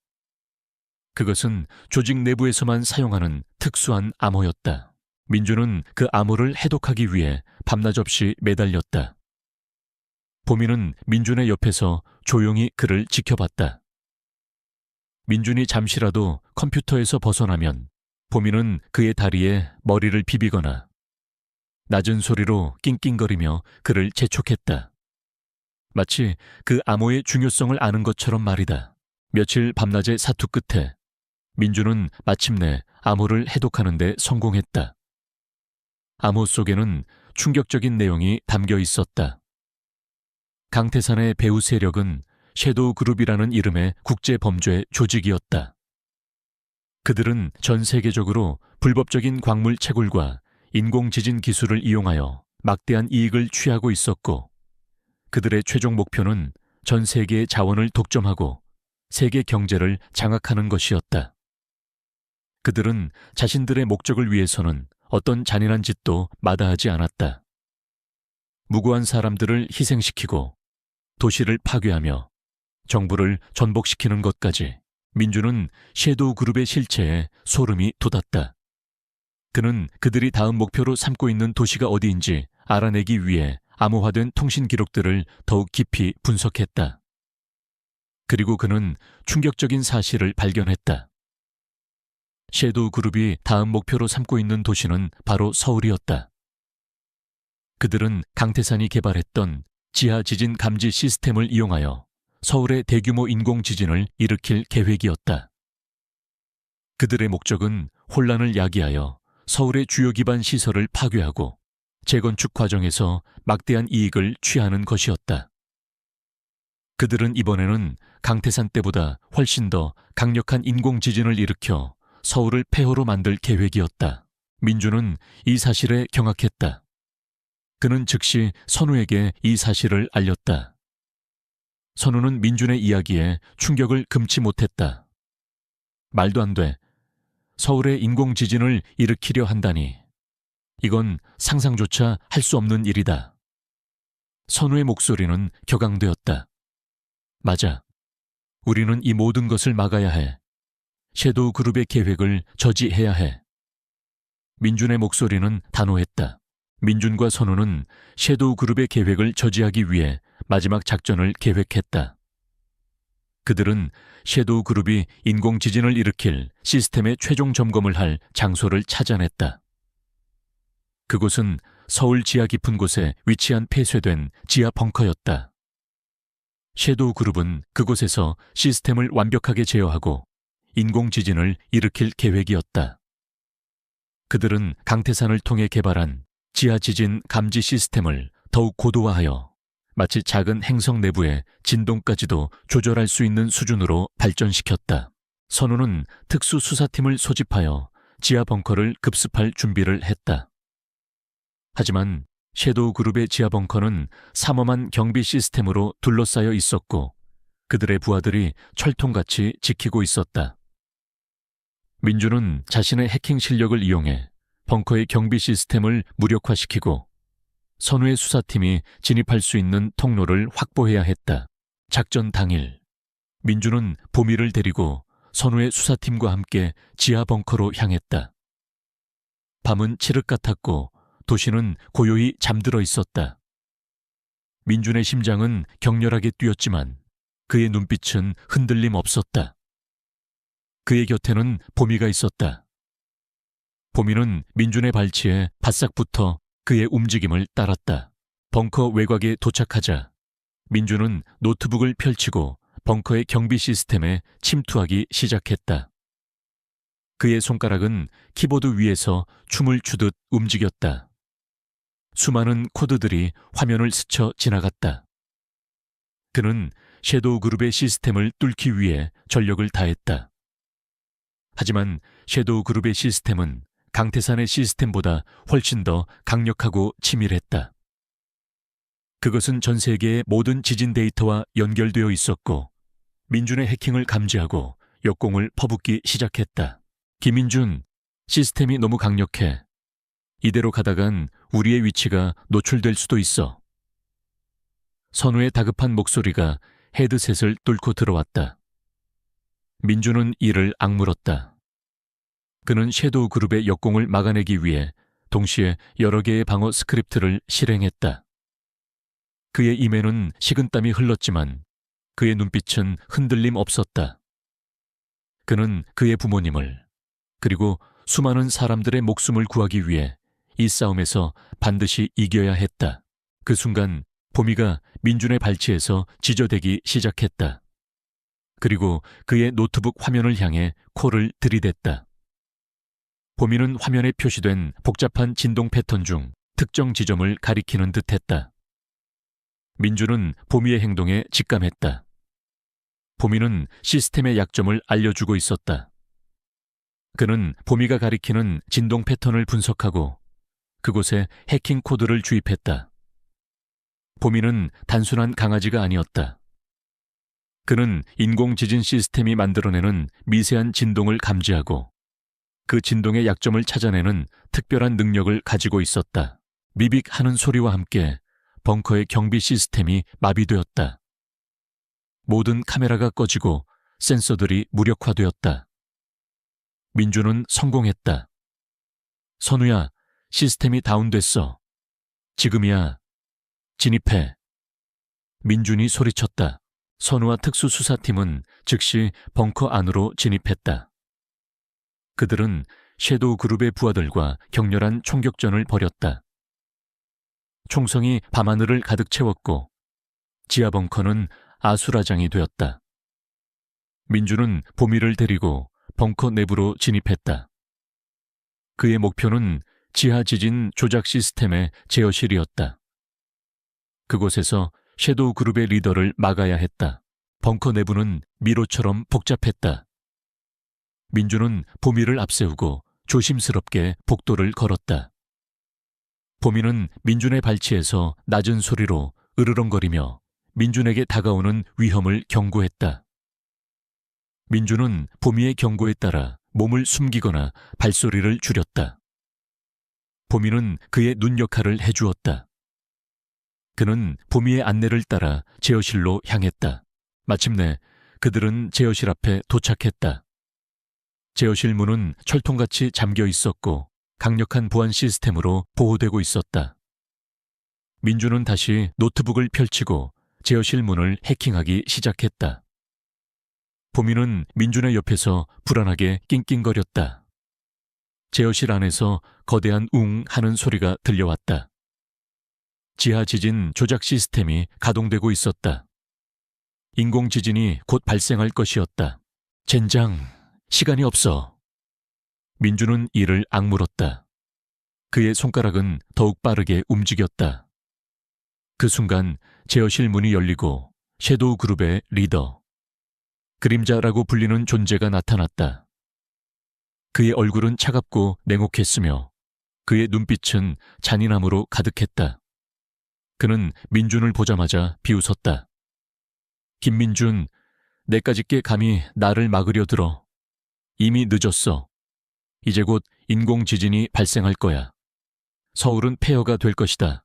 그것은 조직 내부에서만 사용하는 특수한 암호였다. 민준은 그 암호를 해독하기 위해 밤낮 없이 매달렸다. 보민은 민준의 옆에서 조용히 그를 지켜봤다. 민준이 잠시라도 컴퓨터에서 벗어나면 보민은 그의 다리에 머리를 비비거나 낮은 소리로 낑낑거리며 그를 재촉했다. 마치 그 암호의 중요성을 아는 것처럼 말이다. 며칠 밤낮의 사투 끝에 민준은 마침내 암호를 해독하는 데 성공했다. 암호 속에는 충격적인 내용이 담겨 있었다. 강태산의 배후 세력은 섀도우 그룹이라는 이름의 국제범죄 조직이었다. 그들은 전 세계적으로 불법적인 광물 채굴과 인공지진 기술을 이용하여 막대한 이익을 취하고 있었고, 그들의 최종 목표는 전 세계의 자원을 독점하고 세계 경제를 장악하는 것이었다. 그들은 자신들의 목적을 위해서는 어떤 잔인한 짓도 마다하지 않았다. 무고한 사람들을 희생시키고 도시를 파괴하며 정부를 전복시키는 것까지 민준은 섀도우 그룹의 실체에 소름이 돋았다. 그는 그들이 다음 목표로 삼고 있는 도시가 어디인지 알아내기 위해 암호화된 통신 기록들을 더욱 깊이 분석했다. 그리고 그는 충격적인 사실을 발견했다. 섀도우 그룹이 다음 목표로 삼고 있는 도시는 바로 서울이었다. 그들은 강태산이 개발했던 지하 지진 감지 시스템을 이용하여 서울의 대규모 인공지진을 일으킬 계획이었다. 그들의 목적은 혼란을 야기하여 서울의 주요 기반 시설을 파괴하고 재건축 과정에서 막대한 이익을 취하는 것이었다. 그들은 이번에는 강태산 때보다 훨씬 더 강력한 인공지진을 일으켜 서울을 폐허로 만들 계획이었다. 민준은 이 사실에 경악했다. 그는 즉시 선우에게 이 사실을 알렸다. 선우는 민준의 이야기에 충격을 금치 못했다. 말도 안 돼. 서울의 인공지진을 일으키려 한다니. 이건 상상조차 할 수 없는 일이다. 선우의 목소리는 격앙되었다. 맞아. 우리는 이 모든 것을 막아야 해. 섀도우 그룹의 계획을 저지해야 해. 민준의 목소리는 단호했다. 민준과 선우는 섀도우 그룹의 계획을 저지하기 위해 마지막 작전을 계획했다. 그들은 섀도우 그룹이 인공지진을 일으킬 시스템의 최종 점검을 할 장소를 찾아냈다. 그곳은 서울 지하 깊은 곳에 위치한 폐쇄된 지하 벙커였다. 섀도우 그룹은 그곳에서 시스템을 완벽하게 제어하고 인공지진을 일으킬 계획이었다. 그들은 강태산을 통해 개발한 지하 지진 감지 시스템을 더욱 고도화하여 마치 작은 행성 내부의 진동까지도 조절할 수 있는 수준으로 발전시켰다. 선우는 특수수사팀을 소집하여 지하 벙커를 급습할 준비를 했다. 하지만 섀도우 그룹의 지하 벙커는 삼엄한 경비 시스템으로 둘러싸여 있었고 그들의 부하들이 철통같이 지키고 있었다. 민준은 자신의 해킹 실력을 이용해 벙커의 경비 시스템을 무력화시키고 선우의 수사팀이 진입할 수 있는 통로를 확보해야 했다. 작전 당일, 민주는 보미를 데리고 선우의 수사팀과 함께 지하 벙커로 향했다. 밤은 칠흑 같았고 도시는 고요히 잠들어 있었다. 민준의 심장은 격렬하게 뛰었지만 그의 눈빛은 흔들림 없었다. 그의 곁에는 보미가 있었다. 보미는 민준의 발치에 바싹 붙어 그의 움직임을 따랐다. 벙커 외곽에 도착하자 민준은 노트북을 펼치고 벙커의 경비 시스템에 침투하기 시작했다. 그의 손가락은 키보드 위에서 춤을 추듯 움직였다. 수많은 코드들이 화면을 스쳐 지나갔다. 그는 섀도우 그룹의 시스템을 뚫기 위해 전력을 다했다. 하지만 섀도우 그룹의 시스템은 강태산의 시스템보다 훨씬 더 강력하고 치밀했다. 그것은 전 세계의 모든 지진 데이터와 연결되어 있었고 민준의 해킹을 감지하고 역공을 퍼붓기 시작했다. 김민준, 시스템이 너무 강력해. 이대로 가다간 우리의 위치가 노출될 수도 있어. 선우의 다급한 목소리가 헤드셋을 뚫고 들어왔다. 민준은 이를 악물었다. 그는 섀도우 그룹의 역공을 막아내기 위해 동시에 여러 개의 방어 스크립트를 실행했다. 그의 입에는 식은땀이 흘렀지만 그의 눈빛은 흔들림 없었다. 그는 그의 부모님을 그리고 수많은 사람들의 목숨을 구하기 위해 이 싸움에서 반드시 이겨야 했다. 그 순간 보미가 민준의 발치에서 지저대기 시작했다. 그리고 그의 노트북 화면을 향해 콜을 들이댔다. 보미는 화면에 표시된 복잡한 진동 패턴 중 특정 지점을 가리키는 듯했다. 민준은 보미의 행동에 직감했다. 보미는 시스템의 약점을 알려주고 있었다. 그는 보미가 가리키는 진동 패턴을 분석하고 그곳에 해킹 코드를 주입했다. 보미는 단순한 강아지가 아니었다. 그는 인공지진 시스템이 만들어내는 미세한 진동을 감지하고 그 진동의 약점을 찾아내는 특별한 능력을 가지고 있었다. 미빅하는 소리와 함께 벙커의 경비 시스템이 마비되었다. 모든 카메라가 꺼지고 센서들이 무력화되었다. 민준은 성공했다. 선우야, 시스템이 다운됐어. 지금이야. 진입해. 민준이 소리쳤다. 선우와 특수수사팀은 즉시 벙커 안으로 진입했다. 그들은 섀도우 그룹의 부하들과 격렬한 총격전을 벌였다. 총성이 밤하늘을 가득 채웠고 지하 벙커는 아수라장이 되었다. 민준은 보미를 데리고 벙커 내부로 진입했다. 그의 목표는 지하 지진 조작 시스템의 제어실이었다. 그곳에서 섀도우 그룹의 리더를 막아야 했다. 벙커 내부는 미로처럼 복잡했다. 민준은 보미를 앞세우고 조심스럽게 복도를 걸었다. 보미는 민준의 발치에서 낮은 소리로 으르렁거리며 민준에게 다가오는 위험을 경고했다. 민준은 보미의 경고에 따라 몸을 숨기거나 발소리를 줄였다. 보미는 그의 눈 역할을 해주었다. 그는 보미의 안내를 따라 제어실로 향했다. 마침내 그들은 제어실 앞에 도착했다. 제어실 문은 철통같이 잠겨 있었고 강력한 보안 시스템으로 보호되고 있었다. 민준은 다시 노트북을 펼치고 제어실 문을 해킹하기 시작했다. 보미는 민준의 옆에서 불안하게 낑낑거렸다. 제어실 안에서 거대한 웅 하는 소리가 들려왔다. 지하 지진 조작 시스템이 가동되고 있었다. 인공지진이 곧 발생할 것이었다. 젠장, 시간이 없어. 민준은 이를 악물었다. 그의 손가락은 더욱 빠르게 움직였다. 그 순간 제어실 문이 열리고 섀도우 그룹의 리더, 그림자라고 불리는 존재가 나타났다. 그의 얼굴은 차갑고 냉혹했으며 그의 눈빛은 잔인함으로 가득했다. 그는 민준을 보자마자 비웃었다. 김민준, 내까짓게 감히 나를 막으려 들어. 이미 늦었어. 이제 곧 인공지진이 발생할 거야. 서울은 폐허가 될 것이다.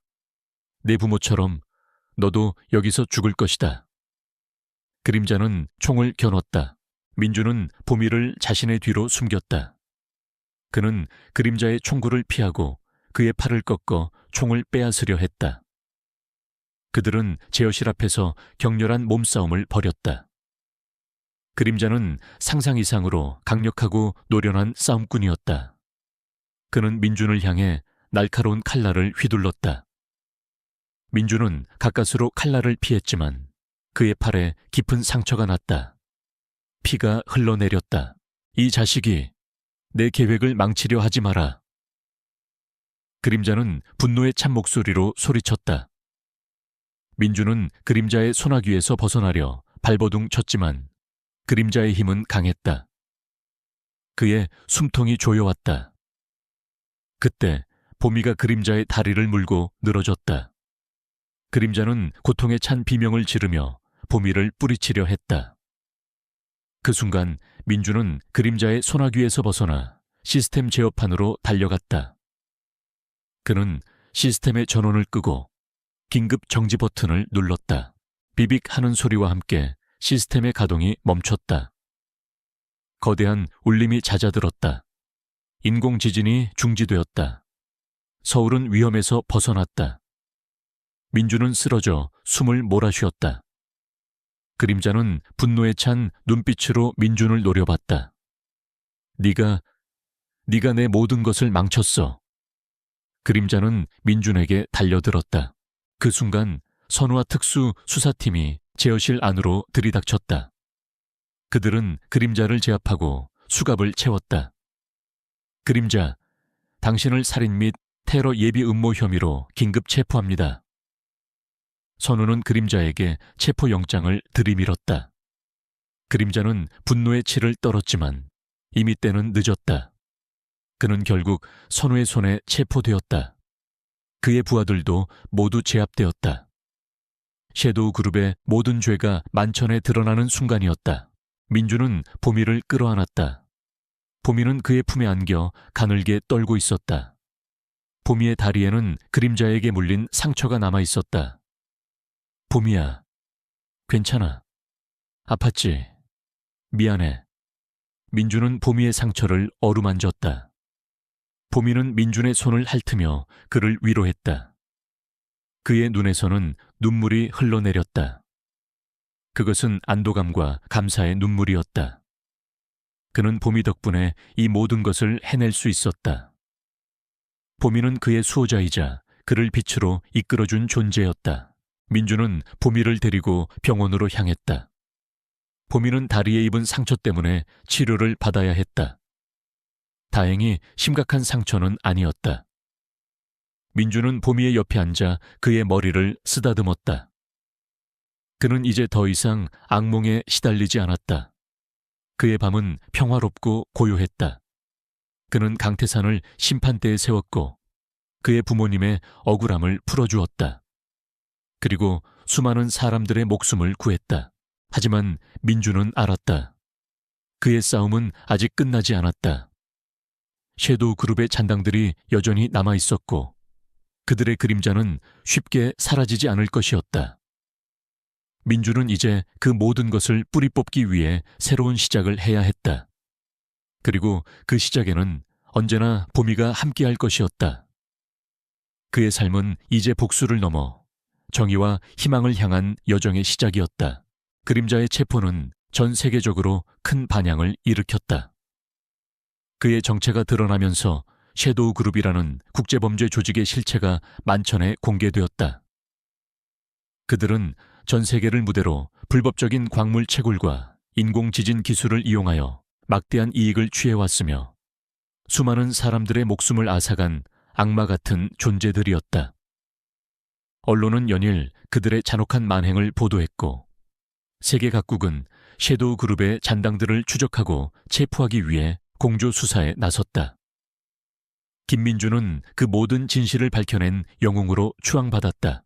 내 부모처럼 너도 여기서 죽을 것이다. 그림자는 총을 겨눴다. 민주는 보미를 자신의 뒤로 숨겼다. 그는 그림자의 총구를 피하고 그의 팔을 꺾어 총을 빼앗으려 했다. 그들은 제어실 앞에서 격렬한 몸싸움을 벌였다. 그림자는 상상 이상으로 강력하고 노련한 싸움꾼이었다. 그는 민준을 향해 날카로운 칼날을 휘둘렀다. 민준은 가까스로 칼날을 피했지만 그의 팔에 깊은 상처가 났다. 피가 흘러내렸다. 이 자식이 내 계획을 망치려 하지 마라. 그림자는 분노에 찬 목소리로 소리쳤다. 민준은 그림자의 소나귀에서 벗어나려 발버둥 쳤지만 그림자의 힘은 강했다. 그의 숨통이 조여왔다. 그때 보미가 그림자의 다리를 물고 늘어졌다. 그림자는 고통에 찬 비명을 지르며 보미를 뿌리치려 했다. 그 순간 민주는 그림자의 소나귀에서 벗어나 시스템 제어판으로 달려갔다. 그는 시스템의 전원을 끄고 긴급 정지 버튼을 눌렀다. 비빅 하는 소리와 함께 시스템의 가동이 멈췄다. 거대한 울림이 잦아들었다. 인공지진이 중지되었다. 서울은 위험에서 벗어났다. 민주는 쓰러져 숨을 몰아쉬었다. 그림자는 분노에 찬 눈빛으로 민준을 노려봤다. 네가 내 모든 것을 망쳤어. 그림자는 민준에게 달려들었다. 그 순간 선우와 특수 수사팀이 제어실 안으로 들이닥쳤다. 그들은 그림자를 제압하고 수갑을 채웠다. 그림자, 당신을 살인 및 테러 예비 음모 혐의로 긴급 체포합니다. 선우는 그림자에게 체포영장을 들이밀었다. 그림자는 분노의 치를 떨었지만 이미 때는 늦었다. 그는 결국 선우의 손에 체포되었다. 그의 부하들도 모두 제압되었다. 섀도우 그룹의 모든 죄가 만천에 드러나는 순간이었다. 민주는 보미를 끌어안았다. 보미는 그의 품에 안겨 가늘게 떨고 있었다. 보미의 다리에는 그림자에게 물린 상처가 남아 있었다. 보미야, 괜찮아. 아팠지? 미안해. 민주는 보미의 상처를 어루만졌다. 보미는 민준의 손을 핥으며 그를 위로했다. 그의 눈에서는 눈물이 흘러내렸다. 그것은 안도감과 감사의 눈물이었다. 그는 보미 덕분에 이 모든 것을 해낼 수 있었다. 보미는 그의 수호자이자 그를 빛으로 이끌어준 존재였다. 민주는 보미를 데리고 병원으로 향했다. 보미는 다리에 입은 상처 때문에 치료를 받아야 했다. 다행히 심각한 상처는 아니었다. 민주는 보미의 옆에 앉아 그의 머리를 쓰다듬었다. 그는 이제 더 이상 악몽에 시달리지 않았다. 그의 밤은 평화롭고 고요했다. 그는 강태산을 심판대에 세웠고 그의 부모님의 억울함을 풀어주었다. 그리고 수많은 사람들의 목숨을 구했다. 하지만 민주는 알았다. 그의 싸움은 아직 끝나지 않았다. 섀도우 그룹의 잔당들이 여전히 남아 있었고 그들의 그림자는 쉽게 사라지지 않을 것이었다. 민주는 이제 그 모든 것을 뿌리 뽑기 위해 새로운 시작을 해야 했다. 그리고 그 시작에는 언제나 보미가 함께할 것이었다. 그의 삶은 이제 복수를 넘어 정의와 희망을 향한 여정의 시작이었다. 그림자의 체포는 전 세계적으로 큰 반향을 일으켰다. 그의 정체가 드러나면서 섀도우 그룹이라는 국제범죄 조직의 실체가 만천에 공개되었다. 그들은 전 세계를 무대로 불법적인 광물 채굴과 인공지진 기술을 이용하여 막대한 이익을 취해왔으며 수많은 사람들의 목숨을 앗아간 악마 같은 존재들이었다. 언론은 연일 그들의 잔혹한 만행을 보도했고 세계 각국은 섀도우 그룹의 잔당들을 추적하고 체포하기 위해 공조 수사에 나섰다. 김민주는 그 모든 진실을 밝혀낸 영웅으로 추앙받았다.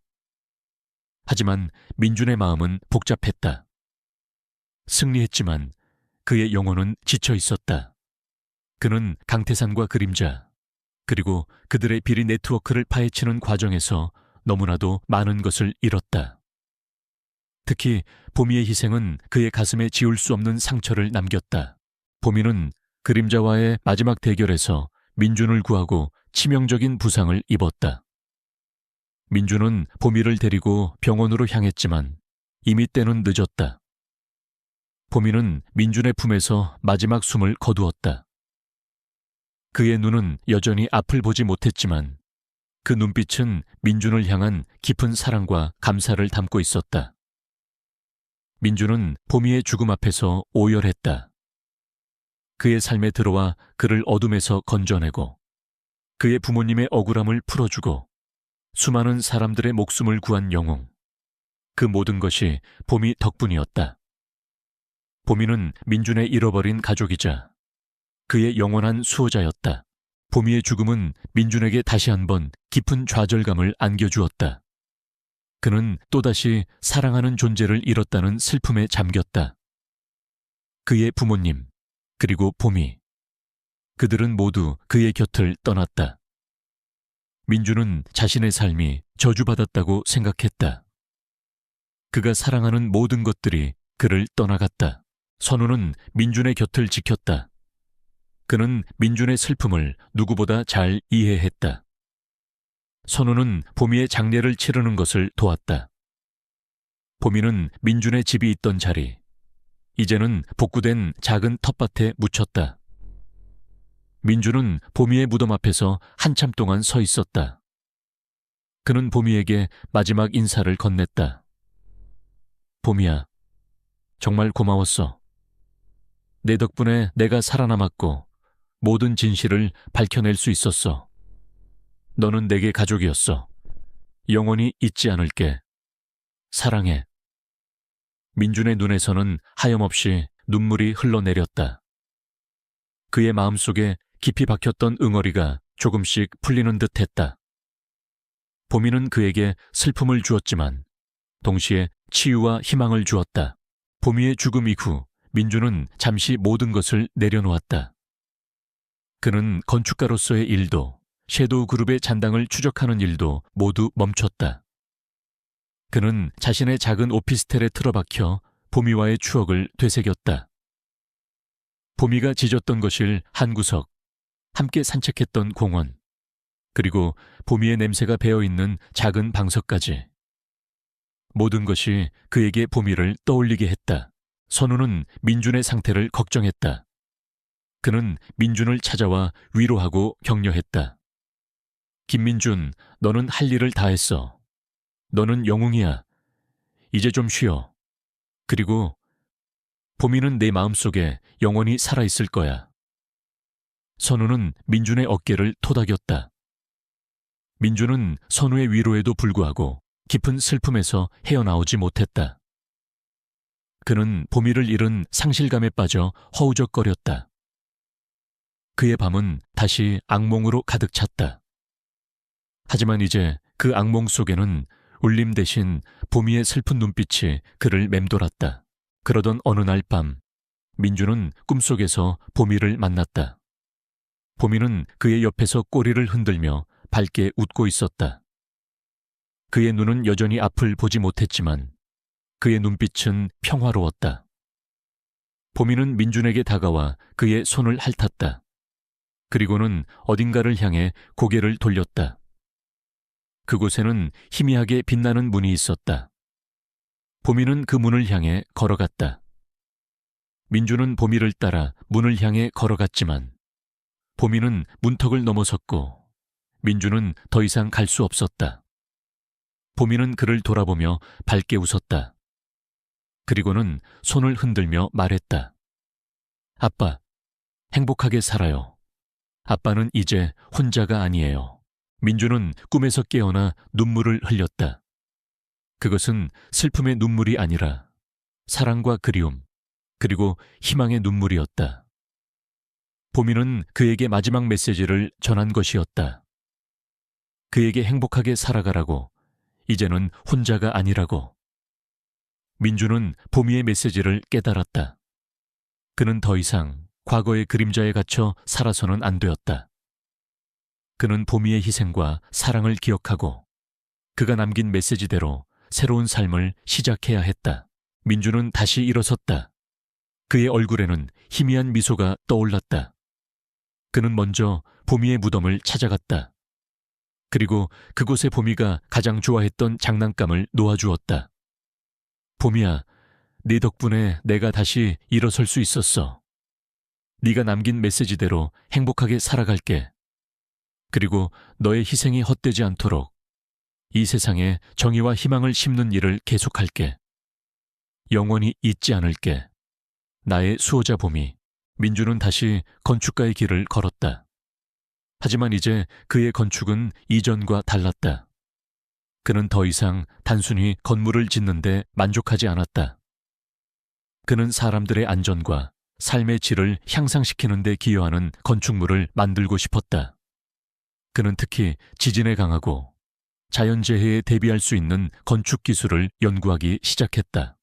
하지만 민준의 마음은 복잡했다. 승리했지만 그의 영혼은 지쳐 있었다. 그는 강태산과 그림자, 그리고 그들의 비리 네트워크를 파헤치는 과정에서 너무나도 많은 것을 잃었다. 특히 보미의 희생은 그의 가슴에 지울 수 없는 상처를 남겼다. 보미는 그림자와의 마지막 대결에서 민준을 구하고 치명적인 부상을 입었다. 민준은 보미를 데리고 병원으로 향했지만 이미 때는 늦었다. 보미는 민준의 품에서 마지막 숨을 거두었다. 그의 눈은 여전히 앞을 보지 못했지만 그 눈빛은 민준을 향한 깊은 사랑과 감사를 담고 있었다. 민준은 보미의 죽음 앞에서 오열했다. 그의 삶에 들어와 그를 어둠에서 건져내고 그의 부모님의 억울함을 풀어주고 수많은 사람들의 목숨을 구한 영웅. 그 모든 것이 보미 덕분이었다. 보미는 민준의 잃어버린 가족이자 그의 영원한 수호자였다. 보미의 죽음은 민준에게 다시 한번 깊은 좌절감을 안겨주었다. 그는 또다시 사랑하는 존재를 잃었다는 슬픔에 잠겼다. 그의 부모님, 그리고 보미. 그들은 모두 그의 곁을 떠났다. 민준은 자신의 삶이 저주받았다고 생각했다. 그가 사랑하는 모든 것들이 그를 떠나갔다. 선우는 민준의 곁을 지켰다. 그는 민준의 슬픔을 누구보다 잘 이해했다. 선우는 보미의 장례를 치르는 것을 도왔다. 보미는 민준의 집이 있던 자리, 이제는 복구된 작은 텃밭에 묻혔다. 민준은 보미의 무덤 앞에서 한참 동안 서 있었다. 그는 보미에게 마지막 인사를 건넸다. 보미야, 정말 고마웠어. 내 덕분에 내가 살아남았고 모든 진실을 밝혀낼 수 있었어. 너는 내게 가족이었어. 영원히 잊지 않을게. 사랑해. 민준의 눈에서는 하염없이 눈물이 흘러내렸다. 그의 마음속에 깊이 박혔던 응어리가 조금씩 풀리는 듯했다. 보미는 그에게 슬픔을 주었지만 동시에 치유와 희망을 주었다. 보미의 죽음 이후 민준은 잠시 모든 것을 내려놓았다. 그는 건축가로서의 일도 섀도우 그룹의 잔당을 추적하는 일도 모두 멈췄다. 그는 자신의 작은 오피스텔에 틀어박혀 보미와의 추억을 되새겼다. 보미가 짖었던 거실 한 구석, 함께 산책했던 공원, 그리고 보미의 냄새가 배어있는 작은 방석까지. 모든 것이 그에게 보미를 떠올리게 했다. 선우는 민준의 상태를 걱정했다. 그는 민준을 찾아와 위로하고 격려했다. 김민준, 너는 할 일을 다 했어. 너는 영웅이야. 이제 좀 쉬어. 그리고 보미는 내 마음속에 영원히 살아있을 거야. 선우는 민준의 어깨를 토닥였다. 민준은 선우의 위로에도 불구하고 깊은 슬픔에서 헤어나오지 못했다. 그는 보미를 잃은 상실감에 빠져 허우적거렸다. 그의 밤은 다시 악몽으로 가득 찼다. 하지만 이제 그 악몽 속에는 울림 대신 보미의 슬픈 눈빛이 그를 맴돌았다. 그러던 어느 날 밤, 민준은 꿈속에서 보미를 만났다. 보미는 그의 옆에서 꼬리를 흔들며 밝게 웃고 있었다. 그의 눈은 여전히 앞을 보지 못했지만 그의 눈빛은 평화로웠다. 보미는 민준에게 다가와 그의 손을 핥았다. 그리고는 어딘가를 향해 고개를 돌렸다. 그곳에는 희미하게 빛나는 문이 있었다. 보미는 그 문을 향해 걸어갔다. 민준은 보미를 따라 문을 향해 걸어갔지만 보미는 문턱을 넘어섰고 민준은 더 이상 갈 수 없었다. 보미는 그를 돌아보며 밝게 웃었다. 그리고는 손을 흔들며 말했다. 아빠, 행복하게 살아요. 아빠는 이제 혼자가 아니에요. 민준은 꿈에서 깨어나 눈물을 흘렸다. 그것은 슬픔의 눈물이 아니라 사랑과 그리움, 그리고 희망의 눈물이었다. 보미는 그에게 마지막 메시지를 전한 것이었다. 그에게 행복하게 살아가라고, 이제는 혼자가 아니라고. 민준은 보미의 메시지를 깨달았다. 그는 더 이상 과거의 그림자에 갇혀 살아서는 안 되었다. 그는 보미의 희생과 사랑을 기억하고 그가 남긴 메시지대로 새로운 삶을 시작해야 했다. 민주는 다시 일어섰다. 그의 얼굴에는 희미한 미소가 떠올랐다. 그는 먼저 보미의 무덤을 찾아갔다. 그리고 그곳에 보미가 가장 좋아했던 장난감을 놓아주었다. 보미야, 네 덕분에 내가 다시 일어설 수 있었어. 네가 남긴 메시지대로 행복하게 살아갈게. 그리고 너의 희생이 헛되지 않도록 이 세상에 정의와 희망을 심는 일을 계속할게. 영원히 잊지 않을게. 나의 수호자 보미. 민주는 다시 건축가의 길을 걸었다. 하지만 이제 그의 건축은 이전과 달랐다. 그는 더 이상 단순히 건물을 짓는데 만족하지 않았다. 그는 사람들의 안전과 삶의 질을 향상시키는 데 기여하는 건축물을 만들고 싶었다. 그는 특히 지진에 강하고 자연재해에 대비할 수 있는 건축 기술을 연구하기 시작했다.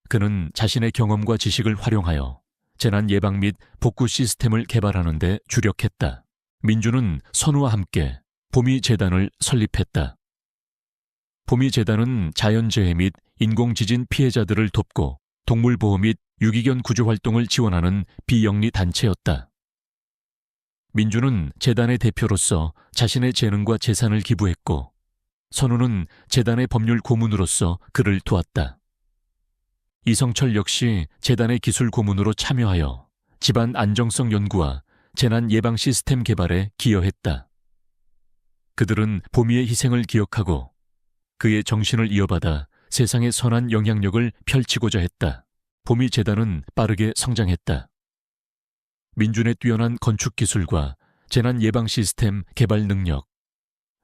그는 자신의 경험과 지식을 활용하여 재난 예방 및 복구 시스템을 개발하는 데 주력했다. 민주는 선우와 함께 보미재단을 설립했다. 보미재단은 자연재해 및 인공지진 피해자들을 돕고 동물보호 및 유기견 구조 활동을 지원하는 비영리 단체였다. 민주는 재단의 대표로서 자신의 재능과 재산을 기부했고, 선우는 재단의 법률 고문으로서 그를 도왔다. 이성철 역시 재단의 기술 고문으로 참여하여 집안 안정성 연구와 재난 예방 시스템 개발에 기여했다. 그들은 보미의 희생을 기억하고 그의 정신을 이어받아 세상에 선한 영향력을 펼치고자 했다. 보미 재단은 빠르게 성장했다. 민준의 뛰어난 건축 기술과 재난 예방 시스템 개발 능력,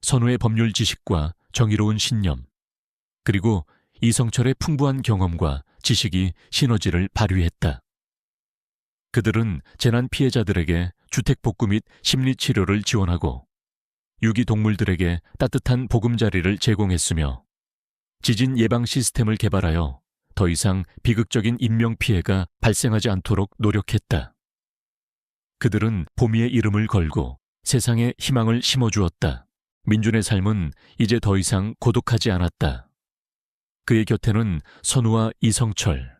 선우의 법률 지식과 정의로운 신념, 그리고 이성철의 풍부한 경험과 지식이 시너지를 발휘했다. 그들은 재난 피해자들에게 주택 복구 및 심리 치료를 지원하고 유기동물들에게 따뜻한 보금자리를 제공했으며 지진 예방 시스템을 개발하여 더 이상 비극적인 인명피해가 발생하지 않도록 노력했다. 그들은 보미의 이름을 걸고 세상에 희망을 심어주었다. 민준의 삶은 이제 더 이상 고독하지 않았다. 그의 곁에는 선우와 이성철,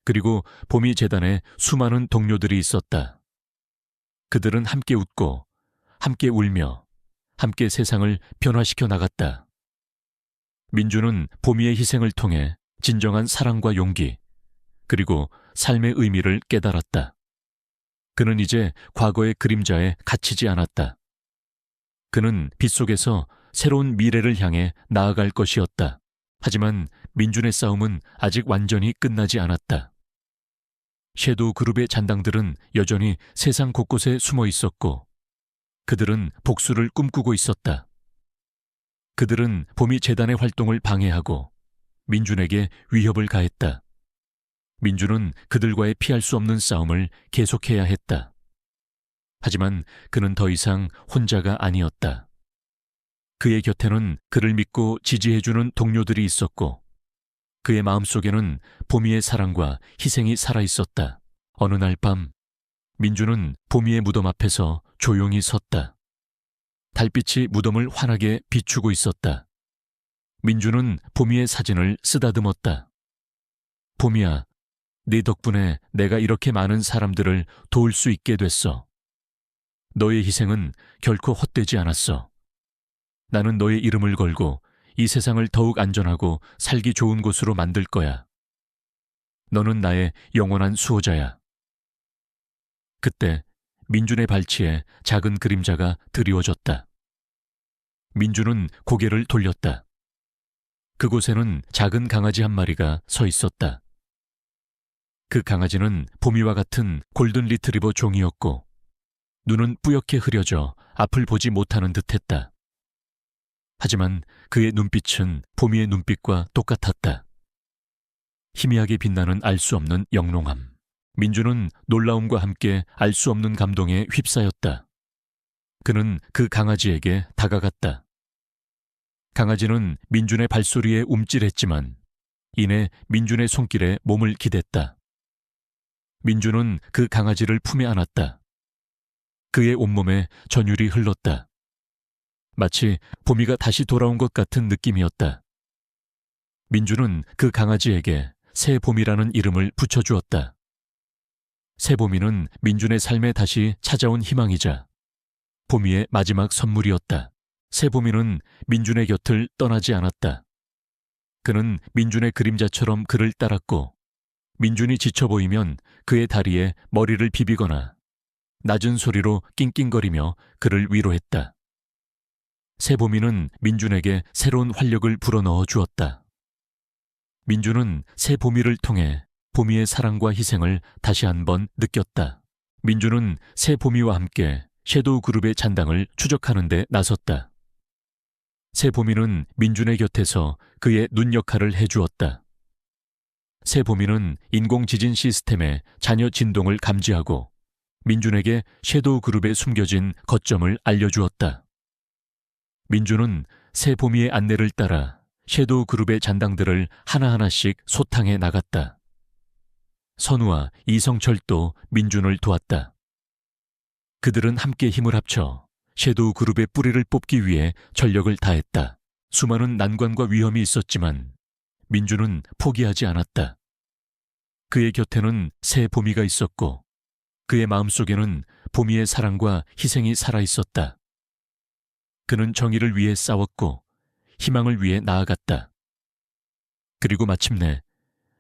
그리고 보미재단의 수많은 동료들이 있었다. 그들은 함께 웃고, 함께 울며, 함께 세상을 변화시켜 나갔다. 민주는 보미의 희생을 통해 진정한 사랑과 용기, 그리고 삶의 의미를 깨달았다. 그는 이제 과거의 그림자에 갇히지 않았다. 그는 빛 속에서 새로운 미래를 향해 나아갈 것이었다. 하지만 민준의 싸움은 아직 완전히 끝나지 않았다. 섀도우 그룹의 잔당들은 여전히 세상 곳곳에 숨어 있었고 그들은 복수를 꿈꾸고 있었다. 그들은 보미 재단의 활동을 방해하고 민준에게 위협을 가했다. 민준은 그들과의 피할 수 없는 싸움을 계속해야 했다. 하지만 그는 더 이상 혼자가 아니었다. 그의 곁에는 그를 믿고 지지해주는 동료들이 있었고 그의 마음속에는 보미의 사랑과 희생이 살아있었다. 어느 날 밤 민준은 보미의 무덤 앞에서 조용히 섰다. 달빛이 무덤을 환하게 비추고 있었다. 민준은 보미의 사진을 쓰다듬었다. 보미야, 네 덕분에 내가 이렇게 많은 사람들을 도울 수 있게 됐어. 너의 희생은 결코 헛되지 않았어. 나는 너의 이름을 걸고 이 세상을 더욱 안전하고 살기 좋은 곳으로 만들 거야. 너는 나의 영원한 수호자야. 그때 민준의 발치에 작은 그림자가 드리워졌다. 민준은 고개를 돌렸다. 그곳에는 작은 강아지 한 마리가 서 있었다. 그 강아지는 보미와 같은 골든 리트리버 종이었고 눈은 뿌옇게 흐려져 앞을 보지 못하는 듯했다. 하지만 그의 눈빛은 보미의 눈빛과 똑같았다. 희미하게 빛나는 알 수 없는 영롱함. 민준은 놀라움과 함께 알 수 없는 감동에 휩싸였다. 그는 그 강아지에게 다가갔다. 강아지는 민준의 발소리에 움찔했지만 이내 민준의 손길에 몸을 기댔다. 민준은 그 강아지를 품에 안았다. 그의 온몸에 전율이 흘렀다. 마치 봄이가 다시 돌아온 것 같은 느낌이었다. 민주는 그 강아지에게 새봄이라는 이름을 붙여주었다. 새봄이는 민준의 삶에 다시 찾아온 희망이자 봄이의 마지막 선물이었다. 새봄이는 민준의 곁을 떠나지 않았다. 그는 민준의 그림자처럼 그를 따랐고 민준이 지쳐 보이면 그의 다리에 머리를 비비거나 낮은 소리로 낑낑거리며 그를 위로했다. 새봄이는 민준에게 새로운 활력을 불어넣어 주었다. 민준은 새봄이를 통해 봄이의 사랑과 희생을 다시 한번 느꼈다. 민준은 새봄이와 함께 섀도우 그룹의 잔당을 추적하는 데 나섰다. 새봄이는 민준의 곁에서 그의 눈 역할을 해주었다. 새봄이는 인공지진 시스템의 잔여 진동을 감지하고 민준에게 섀도우 그룹에 숨겨진 거점을 알려주었다. 민준은 새봄이의 안내를 따라 섀도우 그룹의 잔당들을 하나하나씩 소탕해 나갔다. 선우와 이성철도 민준을 도왔다. 그들은 함께 힘을 합쳐 섀도우 그룹의 뿌리를 뽑기 위해 전력을 다했다. 수많은 난관과 위험이 있었지만 민준은 포기하지 않았다. 그의 곁에는 새 봄이가 있었고 그의 마음속에는 봄이의 사랑과 희생이 살아있었다. 그는 정의를 위해 싸웠고 희망을 위해 나아갔다. 그리고 마침내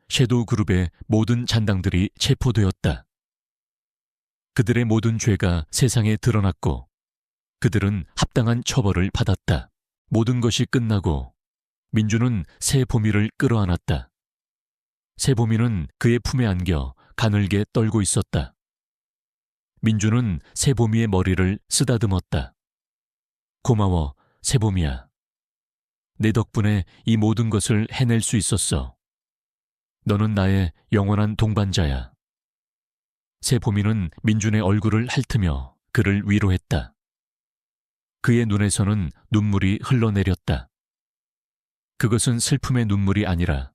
섀도우 그룹의 모든 잔당들이 체포되었다. 그들의 모든 죄가 세상에 드러났고 그들은 합당한 처벌을 받았다. 모든 것이 끝나고 민준은 새 봄이를 끌어안았다. 새 봄이는 그의 품에 안겨 가늘게 떨고 있었다. 민준은 새 봄이의 머리를 쓰다듬었다. 고마워, 새 봄이야. 내 덕분에 이 모든 것을 해낼 수 있었어. 너는 나의 영원한 동반자야. 새 봄이는 민준의 얼굴을 핥으며 그를 위로했다. 그의 눈에서는 눈물이 흘러내렸다. 그것은 슬픔의 눈물이 아니라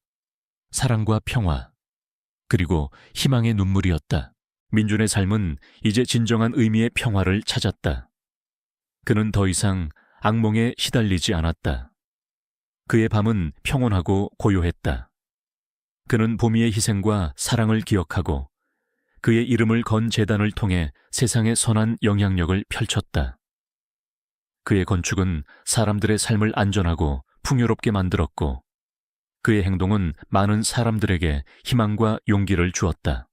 사랑과 평화, 그리고 희망의 눈물이었다. 민준의 삶은 이제 진정한 의미의 평화를 찾았다. 그는 더 이상 악몽에 시달리지 않았다. 그의 밤은 평온하고 고요했다. 그는 봄이의 희생과 사랑을 기억하고 그의 이름을 건 재단을 통해 세상에 선한 영향력을 펼쳤다. 그의 건축은 사람들의 삶을 안전하고 풍요롭게 만들었고 그의 행동은 많은 사람들에게 희망과 용기를 주었다.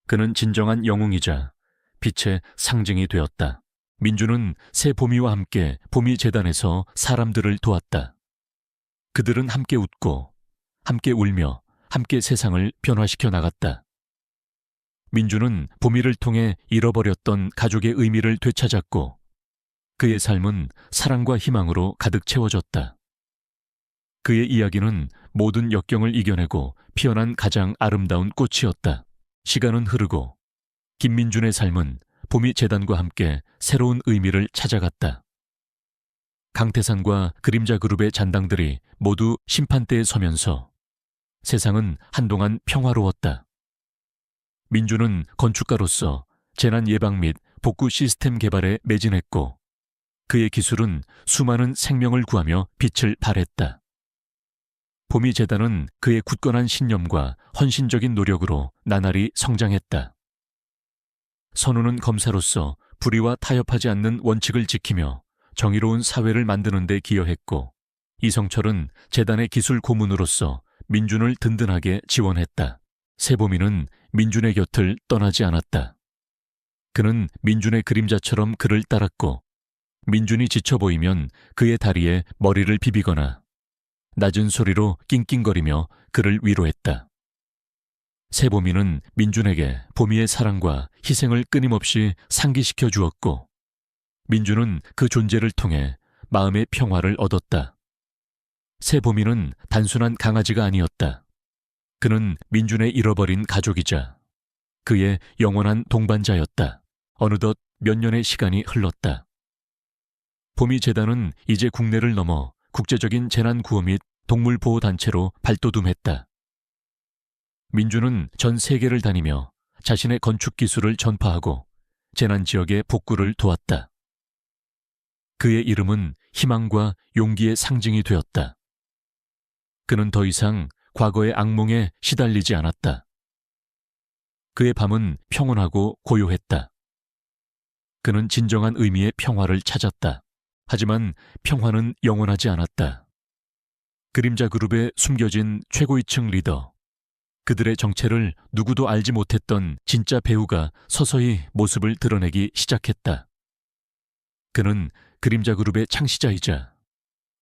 그는 진정한 영웅이자 빛의 상징이 되었다. 민준은 새 봄이와 함께 봄이 재단에서 사람들을 도왔다. 그들은 함께 웃고 함께 울며 함께 세상을 변화시켜 나갔다. 민준은 봄이를 통해 잃어버렸던 가족의 의미를 되찾았고 그의 삶은 사랑과 희망으로 가득 채워졌다. 그의 이야기는 모든 역경을 이겨내고 피어난 가장 아름다운 꽃이었다. 시간은 흐르고 김민준의 삶은 봄이 재단과 함께 새로운 의미를 찾아갔다. 강태산과 그림자 그룹의 잔당들이 모두 심판대에 서면서 세상은 한동안 평화로웠다. 민준은 건축가로서 재난 예방 및 복구 시스템 개발에 매진했고 그의 기술은 수많은 생명을 구하며 빛을 발했다. 봄이 재단은 그의 굳건한 신념과 헌신적인 노력으로 나날이 성장했다. 선우는 검사로서 불의와 타협하지 않는 원칙을 지키며 정의로운 사회를 만드는 데 기여했고 이성철은 재단의 기술 고문으로서 민준을 든든하게 지원했다. 새봄이는 민준의 곁을 떠나지 않았다. 그는 민준의 그림자처럼 그를 따랐고 민준이 지쳐 보이면 그의 다리에 머리를 비비거나 낮은 소리로 낑낑거리며 그를 위로했다. 새봄이는 민준에게 봄이의 사랑과 희생을 끊임없이 상기시켜 주었고 민준은 그 존재를 통해 마음의 평화를 얻었다. 새봄이는 단순한 강아지가 아니었다. 그는 민준의 잃어버린 가족이자 그의 영원한 동반자였다. 어느덧 몇 년의 시간이 흘렀다. 봄이 재단은 이제 국내를 넘어 국제적인 재난구호 및 동물보호단체로 발돋움했다. 민준은 전 세계를 다니며 자신의 건축 기술을 전파하고 재난 지역의 복구를 도왔다. 그의 이름은 희망과 용기의 상징이 되었다. 그는 더 이상 과거의 악몽에 시달리지 않았다. 그의 밤은 평온하고 고요했다. 그는 진정한 의미의 평화를 찾았다. 하지만 평화는 영원하지 않았다. 그림자 그룹에 숨겨진 최고위층 리더, 그들의 정체를 누구도 알지 못했던 진짜 배우가 서서히 모습을 드러내기 시작했다. 그는 그림자 그룹의 창시자이자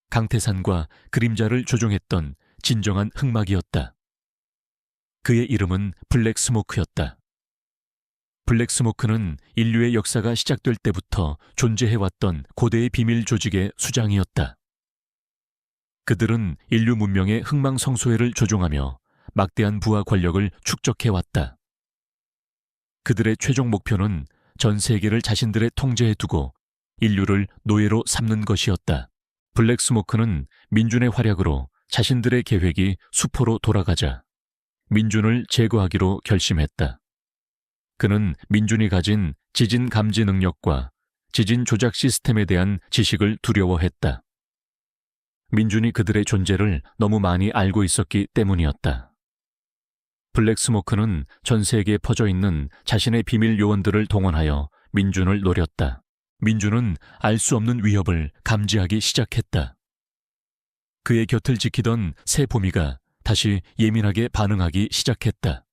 강태산과 그림자를 조종했던 진정한 흑막이었다. 그의 이름은 블랙스모크였다. 블랙스모크는 인류의 역사가 시작될 때부터 존재해왔던 고대의 비밀 조직의 수장이었다. 그들은 인류 문명의 흥망성쇠를 조종하며 막대한 부와 권력을 축적해왔다. 그들의 최종 목표는 전 세계를 자신들의 통제에 두고 인류를 노예로 삼는 것이었다. 블랙스모크는 민준의 활약으로 자신들의 계획이 수포로 돌아가자 민준을 제거하기로 결심했다. 그는 민준이 가진 지진 감지 능력과 지진 조작 시스템에 대한 지식을 두려워했다. 민준이 그들의 존재를 너무 많이 알고 있었기 때문이었다. 블랙스모크는 전 세계에 퍼져 있는 자신의 비밀 요원들을 동원하여 민준을 노렸다. 민준은 알 수 없는 위협을 감지하기 시작했다. 그의 곁을 지키던 새보미가 다시 예민하게 반응하기 시작했다.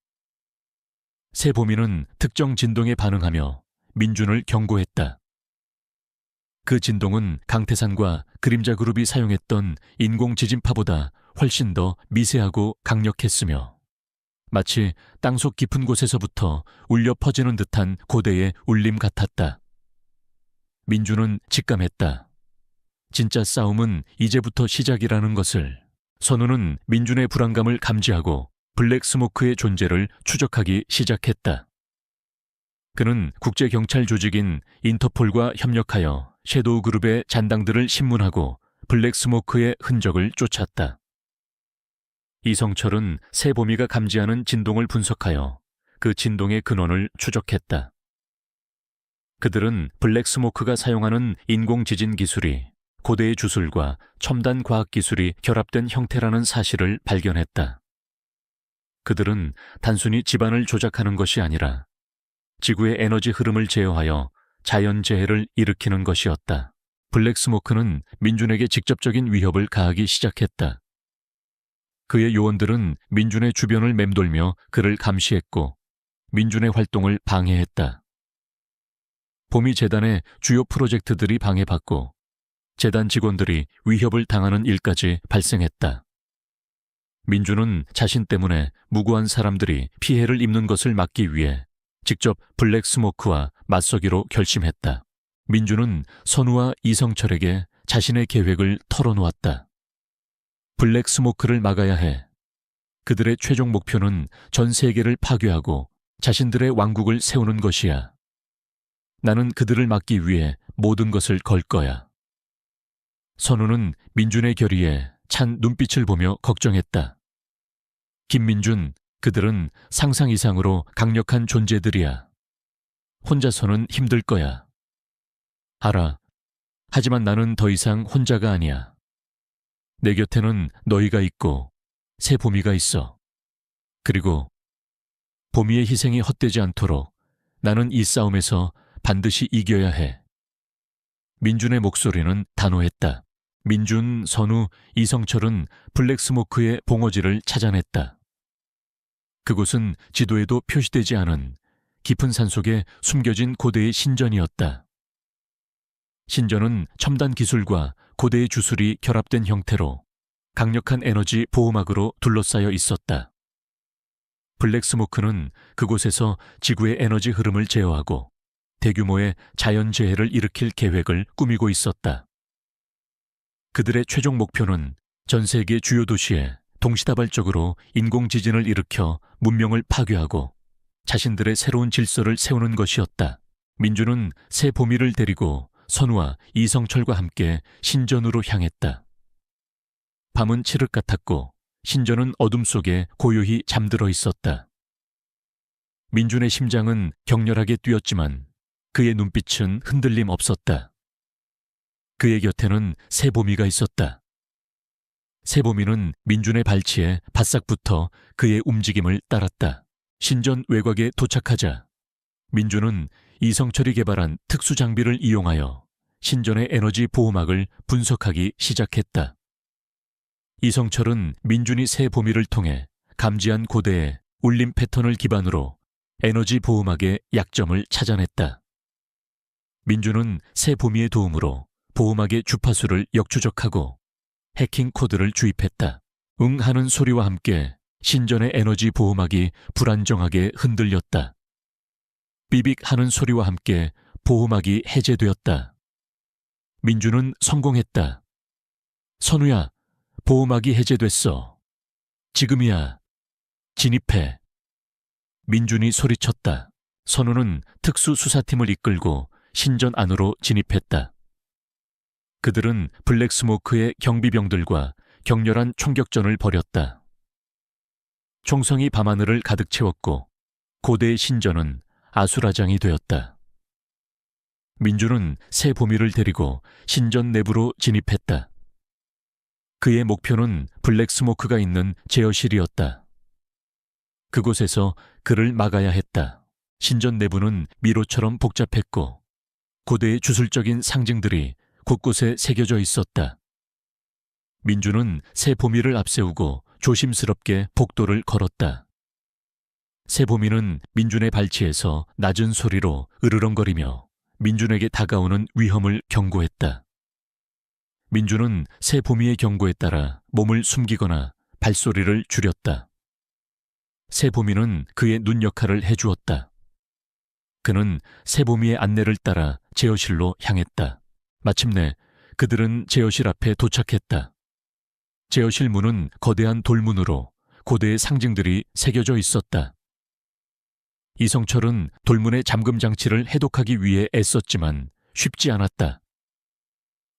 새보미는 특정 진동에 반응하며 민준을 경고했다. 그 진동은 강태산과 그림자 그룹이 사용했던 인공 지진파보다 훨씬 더 미세하고 강력했으며 마치 땅속 깊은 곳에서부터 울려 퍼지는 듯한 고대의 울림 같았다. 민준은 직감했다. 진짜 싸움은 이제부터 시작이라는 것을. 선우는 민준의 불안감을 감지하고 블랙스모크의 존재를 추적하기 시작했다. 그는 국제경찰 조직인 인터폴과 협력하여 섀도우 그룹의 잔당들을 신문하고 블랙스모크의 흔적을 쫓았다. 이성철은 새보미가 감지하는 진동을 분석하여 그 진동의 근원을 추적했다. 그들은 블랙스모크가 사용하는 인공지진 기술이 고대의 주술과 첨단 과학기술이 결합된 형태라는 사실을 발견했다. 그들은 단순히 지반을 조작하는 것이 아니라 지구의 에너지 흐름을 제어하여 자연재해를 일으키는 것이었다. 블랙스모크는 민준에게 직접적인 위협을 가하기 시작했다. 그의 요원들은 민준의 주변을 맴돌며 그를 감시했고 민준의 활동을 방해했다. 보미 재단의 주요 프로젝트들이 방해받고 재단 직원들이 위협을 당하는 일까지 발생했다. 민준은 자신 때문에 무고한 사람들이 피해를 입는 것을 막기 위해 직접 블랙스모크와 맞서기로 결심했다. 민준은 선우와 이성철에게 자신의 계획을 털어놓았다. 블랙스모크를 막아야 해. 그들의 최종 목표는 전 세계를 파괴하고 자신들의 왕국을 세우는 것이야. 나는 그들을 막기 위해 모든 것을 걸 거야. 선우는 민준의 결의에 찬 눈빛을 보며 걱정했다. 김민준, 그들은 상상 이상으로 강력한 존재들이야. 혼자서는 힘들 거야. 알아. 하지만 나는 더 이상 혼자가 아니야. 내 곁에는 너희가 있고 새보미가 있어. 그리고 보미의 희생이 헛되지 않도록 나는 이 싸움에서 반드시 이겨야 해. 민준의 목소리는 단호했다. 민준, 선우, 이성철은 블랙스모크의 봉어지를 찾아냈다. 그곳은 지도에도 표시되지 않은 깊은 산속에 숨겨진 고대의 신전이었다. 신전은 첨단 기술과 고대의 주술이 결합된 형태로 강력한 에너지 보호막으로 둘러싸여 있었다. 블랙스모크는 그곳에서 지구의 에너지 흐름을 제어하고 대규모의 자연재해를 일으킬 계획을 꾸미고 있었다. 그들의 최종 목표는 전 세계 주요 도시에 동시다발적으로 인공지진을 일으켜 문명을 파괴하고 자신들의 새로운 질서를 세우는 것이었다. 민준은 새보미를 데리고 선우와 이성철과 함께 신전으로 향했다. 밤은 칠흑 같았고 신전은 어둠 속에 고요히 잠들어 있었다. 민준의 심장은 격렬하게 뛰었지만 그의 눈빛은 흔들림 없었다. 그의 곁에는 새보미가 있었다. 새보미는 민준의 발치에 바싹 붙어 그의 움직임을 따랐다. 신전 외곽에 도착하자 민준은 이성철이 개발한 특수 장비를 이용하여 신전의 에너지 보호막을 분석하기 시작했다. 이성철은 민준이 새보미를 통해 감지한 고대의 울림 패턴을 기반으로 에너지 보호막의 약점을 찾아냈다. 민준은 새보미의 도움으로 보호막의 주파수를 역추적하고 해킹 코드를 주입했다. 응 하는 소리와 함께 신전의 에너지 보호막이 불안정하게 흔들렸다. 삐빅 하는 소리와 함께 보호막이 해제되었다. 민준은 성공했다. 선우야, 보호막이 해제됐어. 지금이야. 진입해. 민준이 소리쳤다. 선우는 특수수사팀을 이끌고 신전 안으로 진입했다. 그들은 블랙스모크의 경비병들과 격렬한 총격전을 벌였다. 총성이 밤하늘을 가득 채웠고 고대의 신전은 아수라장이 되었다. 민준은 새보미를 데리고 신전 내부로 진입했다. 그의 목표는 블랙스모크가 있는 제어실이었다. 그곳에서 그를 막아야 했다. 신전 내부는 미로처럼 복잡했고 고대의 주술적인 상징들이 곳곳에 새겨져 있었다. 민준은 새보미를 앞세우고 조심스럽게 복도를 걸었다. 새보미는 민준의 발치에서 낮은 소리로 으르렁거리며 민준에게 다가오는 위험을 경고했다. 민준은 새보미의 경고에 따라 몸을 숨기거나 발소리를 줄였다. 새보미는 그의 눈 역할을 해주었다. 그는 새보미의 안내를 따라 제어실로 향했다. 마침내 그들은 제어실 앞에 도착했다. 제어실 문은 거대한 돌문으로 고대의 상징들이 새겨져 있었다. 이성철은 돌문의 잠금 장치를 해독하기 위해 애썼지만 쉽지 않았다.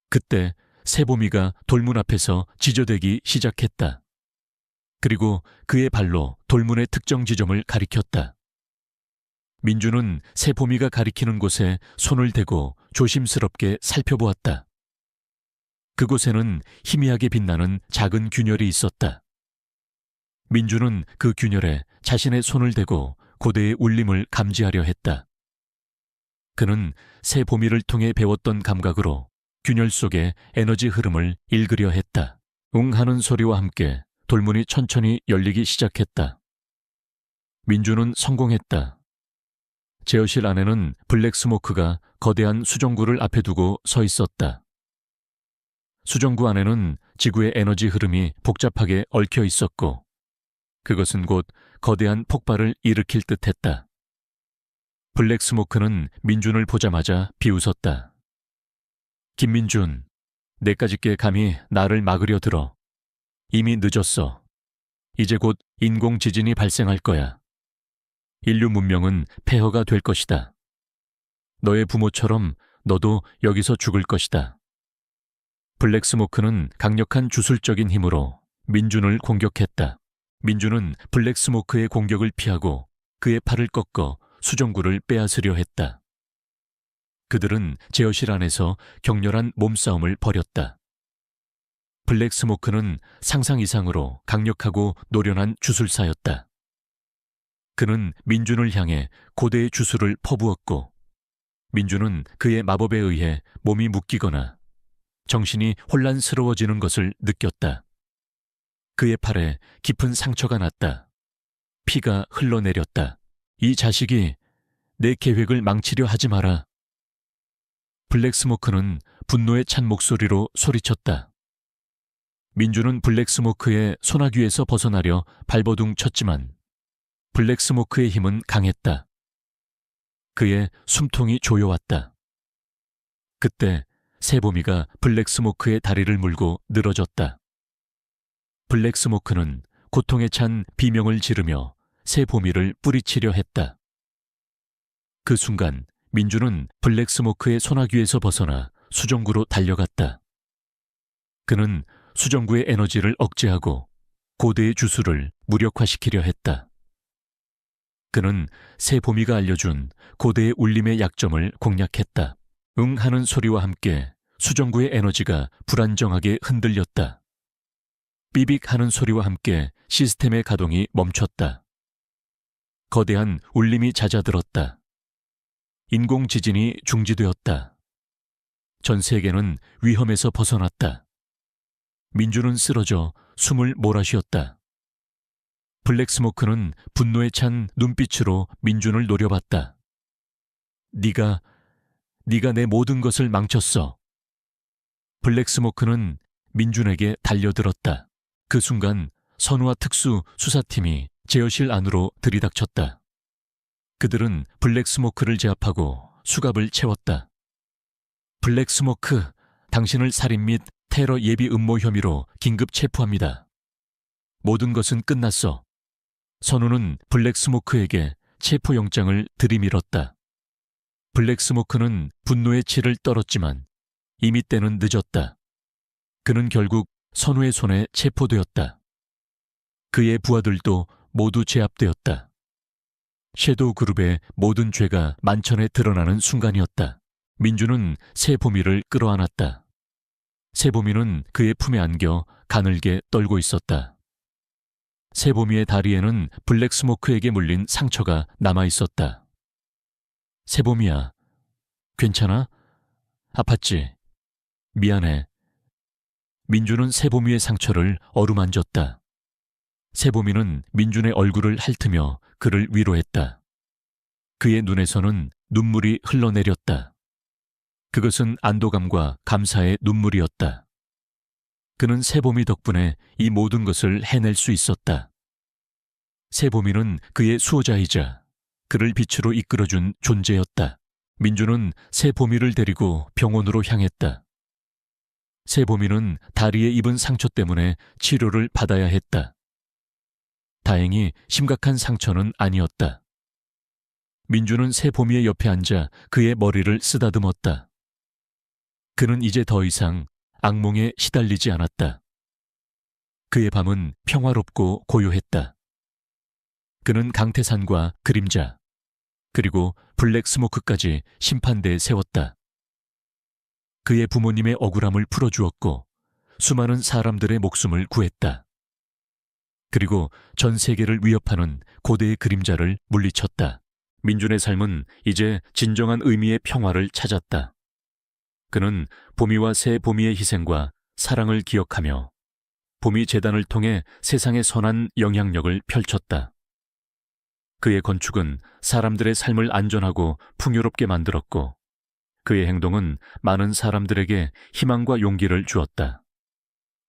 그때 새보미가 돌문 앞에서 지저대기 시작했다. 그리고 그의 발로 돌문의 특정 지점을 가리켰다. 민준은 새보미가 가리키는 곳에 손을 대고 조심스럽게 살펴보았다. 그곳에는 희미하게 빛나는 작은 균열이 있었다. 민준은 그 균열에 자신의 손을 대고 고대의 울림을 감지하려 했다. 그는 새보미를 통해 배웠던 감각으로 균열 속의 에너지 흐름을 읽으려 했다. 웅 하는 소리와 함께 돌문이 천천히 열리기 시작했다. 민준은 성공했다. 제어실 안에는 블랙스모크가 거대한 수정구를 앞에 두고 서 있었다. 수정구 안에는 지구의 에너지 흐름이 복잡하게 얽혀 있었고 그것은 곧 거대한 폭발을 일으킬 듯했다. 블랙스모크는 민준을 보자마자 비웃었다. 김민준, 내까짓게 감히 나를 막으려 들어. 이미 늦었어. 이제 곧 인공지진이 발생할 거야. 인류 문명은 폐허가 될 것이다. 너의 부모처럼 너도 여기서 죽을 것이다. 블랙스모크는 강력한 주술적인 힘으로 민준을 공격했다. 민준은 블랙스모크의 공격을 피하고 그의 팔을 꺾어 수정구를 빼앗으려 했다. 그들은 제어실 안에서 격렬한 몸싸움을 벌였다. 블랙스모크는 상상 이상으로 강력하고 노련한 주술사였다. 그는 민준을 향해 고대의 주술을 퍼부었고 민준은 그의 마법에 의해 몸이 묶이거나 정신이 혼란스러워지는 것을 느꼈다. 그의 팔에 깊은 상처가 났다. 피가 흘러내렸다. 이 자식이 내 계획을 망치려 하지 마라. 블랙스모크는 분노에 찬 목소리로 소리쳤다. 민준은 블랙스모크의 소나귀에서 벗어나려 발버둥 쳤지만 블랙스모크의 힘은 강했다. 그의 숨통이 조여왔다. 그때 새보미가 블랙스모크의 다리를 물고 늘어졌다. 블랙스모크는 고통에 찬 비명을 지르며 새보미를 뿌리치려 했다. 그 순간 민준은 블랙스모크의 소나귀에서 벗어나 수정구로 달려갔다. 그는 수정구의 에너지를 억제하고 고대의 주술을 무력화시키려 했다. 그는 새보미가 알려준 고대의 울림의 약점을 공략했다. 응 하는 소리와 함께 수정구의 에너지가 불안정하게 흔들렸다. 삐빅 하는 소리와 함께 시스템의 가동이 멈췄다. 거대한 울림이 잦아들었다. 인공지진이 중지되었다. 전 세계는 위험에서 벗어났다. 민주는 쓰러져 숨을 몰아쉬었다. 블랙스모크는 분노에 찬 눈빛으로 민준을 노려봤다. 네가 내 모든 것을 망쳤어. 블랙스모크는 민준에게 달려들었다. 그 순간 선우와 특수 수사팀이 제어실 안으로 들이닥쳤다. 그들은 블랙스모크를 제압하고 수갑을 채웠다. 블랙스모크, 당신을 살인 및 테러 예비 음모 혐의로 긴급 체포합니다. 모든 것은 끝났어. 선우는 블랙스모크에게 체포영장을 들이밀었다. 블랙스모크는 분노의 치를 떨었지만 이미 때는 늦었다. 그는 결국 선우의 손에 체포되었다. 그의 부하들도 모두 제압되었다. 섀도우 그룹의 모든 죄가 만천에 드러나는 순간이었다. 민주는 새보미를 끌어안았다. 새보미는 그의 품에 안겨 가늘게 떨고 있었다. 새보미의 다리에는 블랙스모크에게 물린 상처가 남아있었다. 새보미야, 괜찮아? 아팠지? 미안해. 민주는 새보미의 상처를 어루만졌다. 새보미는 민준의 얼굴을 핥으며 그를 위로했다. 그의 눈에서는 눈물이 흘러내렸다. 그것은 안도감과 감사의 눈물이었다. 그는 새보미 덕분에 이 모든 것을 해낼 수 있었다. 새보미는 그의 수호자이자 그를 빛으로 이끌어준 존재였다. 민주는 새보미를 데리고 병원으로 향했다. 새보미는 다리에 입은 상처 때문에 치료를 받아야 했다. 다행히 심각한 상처는 아니었다. 민주는 새보미의 옆에 앉아 그의 머리를 쓰다듬었다. 그는 이제 더 이상 악몽에 시달리지 않았다. 그의 밤은 평화롭고 고요했다. 그는 강태산과 그림자, 그리고 블랙스모크까지 심판대에 세웠다. 그의 부모님의 억울함을 풀어주었고 수많은 사람들의 목숨을 구했다. 그리고 전 세계를 위협하는 고대의 그림자를 물리쳤다. 민준의 삶은 이제 진정한 의미의 평화를 찾았다. 그는 보미와 새 보미의 희생과 사랑을 기억하며 보미 재단을 통해 세상에 선한 영향력을 펼쳤다. 그의 건축은 사람들의 삶을 안전하고 풍요롭게 만들었고 그의 행동은 많은 사람들에게 희망과 용기를 주었다.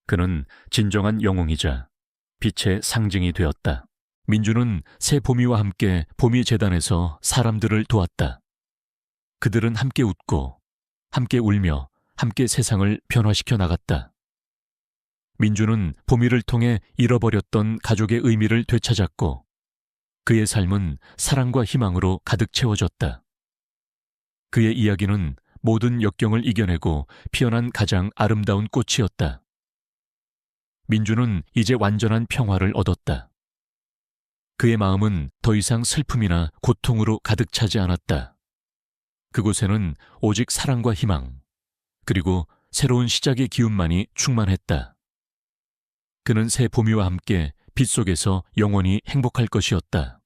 그는 진정한 영웅이자 빛의 상징이 되었다. 민주는 새 보미와 함께 보미 재단에서 사람들을 도왔다. 그들은 함께 웃고 함께 울며 함께 세상을 변화시켜 나갔다. 민주는 보미를 통해 잃어버렸던 가족의 의미를 되찾았고 그의 삶은 사랑과 희망으로 가득 채워졌다. 그의 이야기는 모든 역경을 이겨내고 피어난 가장 아름다운 꽃이었다. 민주는 이제 완전한 평화를 얻었다. 그의 마음은 더 이상 슬픔이나 고통으로 가득 차지 않았다. 그곳에는 오직 사랑과 희망, 그리고 새로운 시작의 기운만이 충만했다. 그는 새 보미와 함께 빛 속에서 영원히 행복할 것이었다.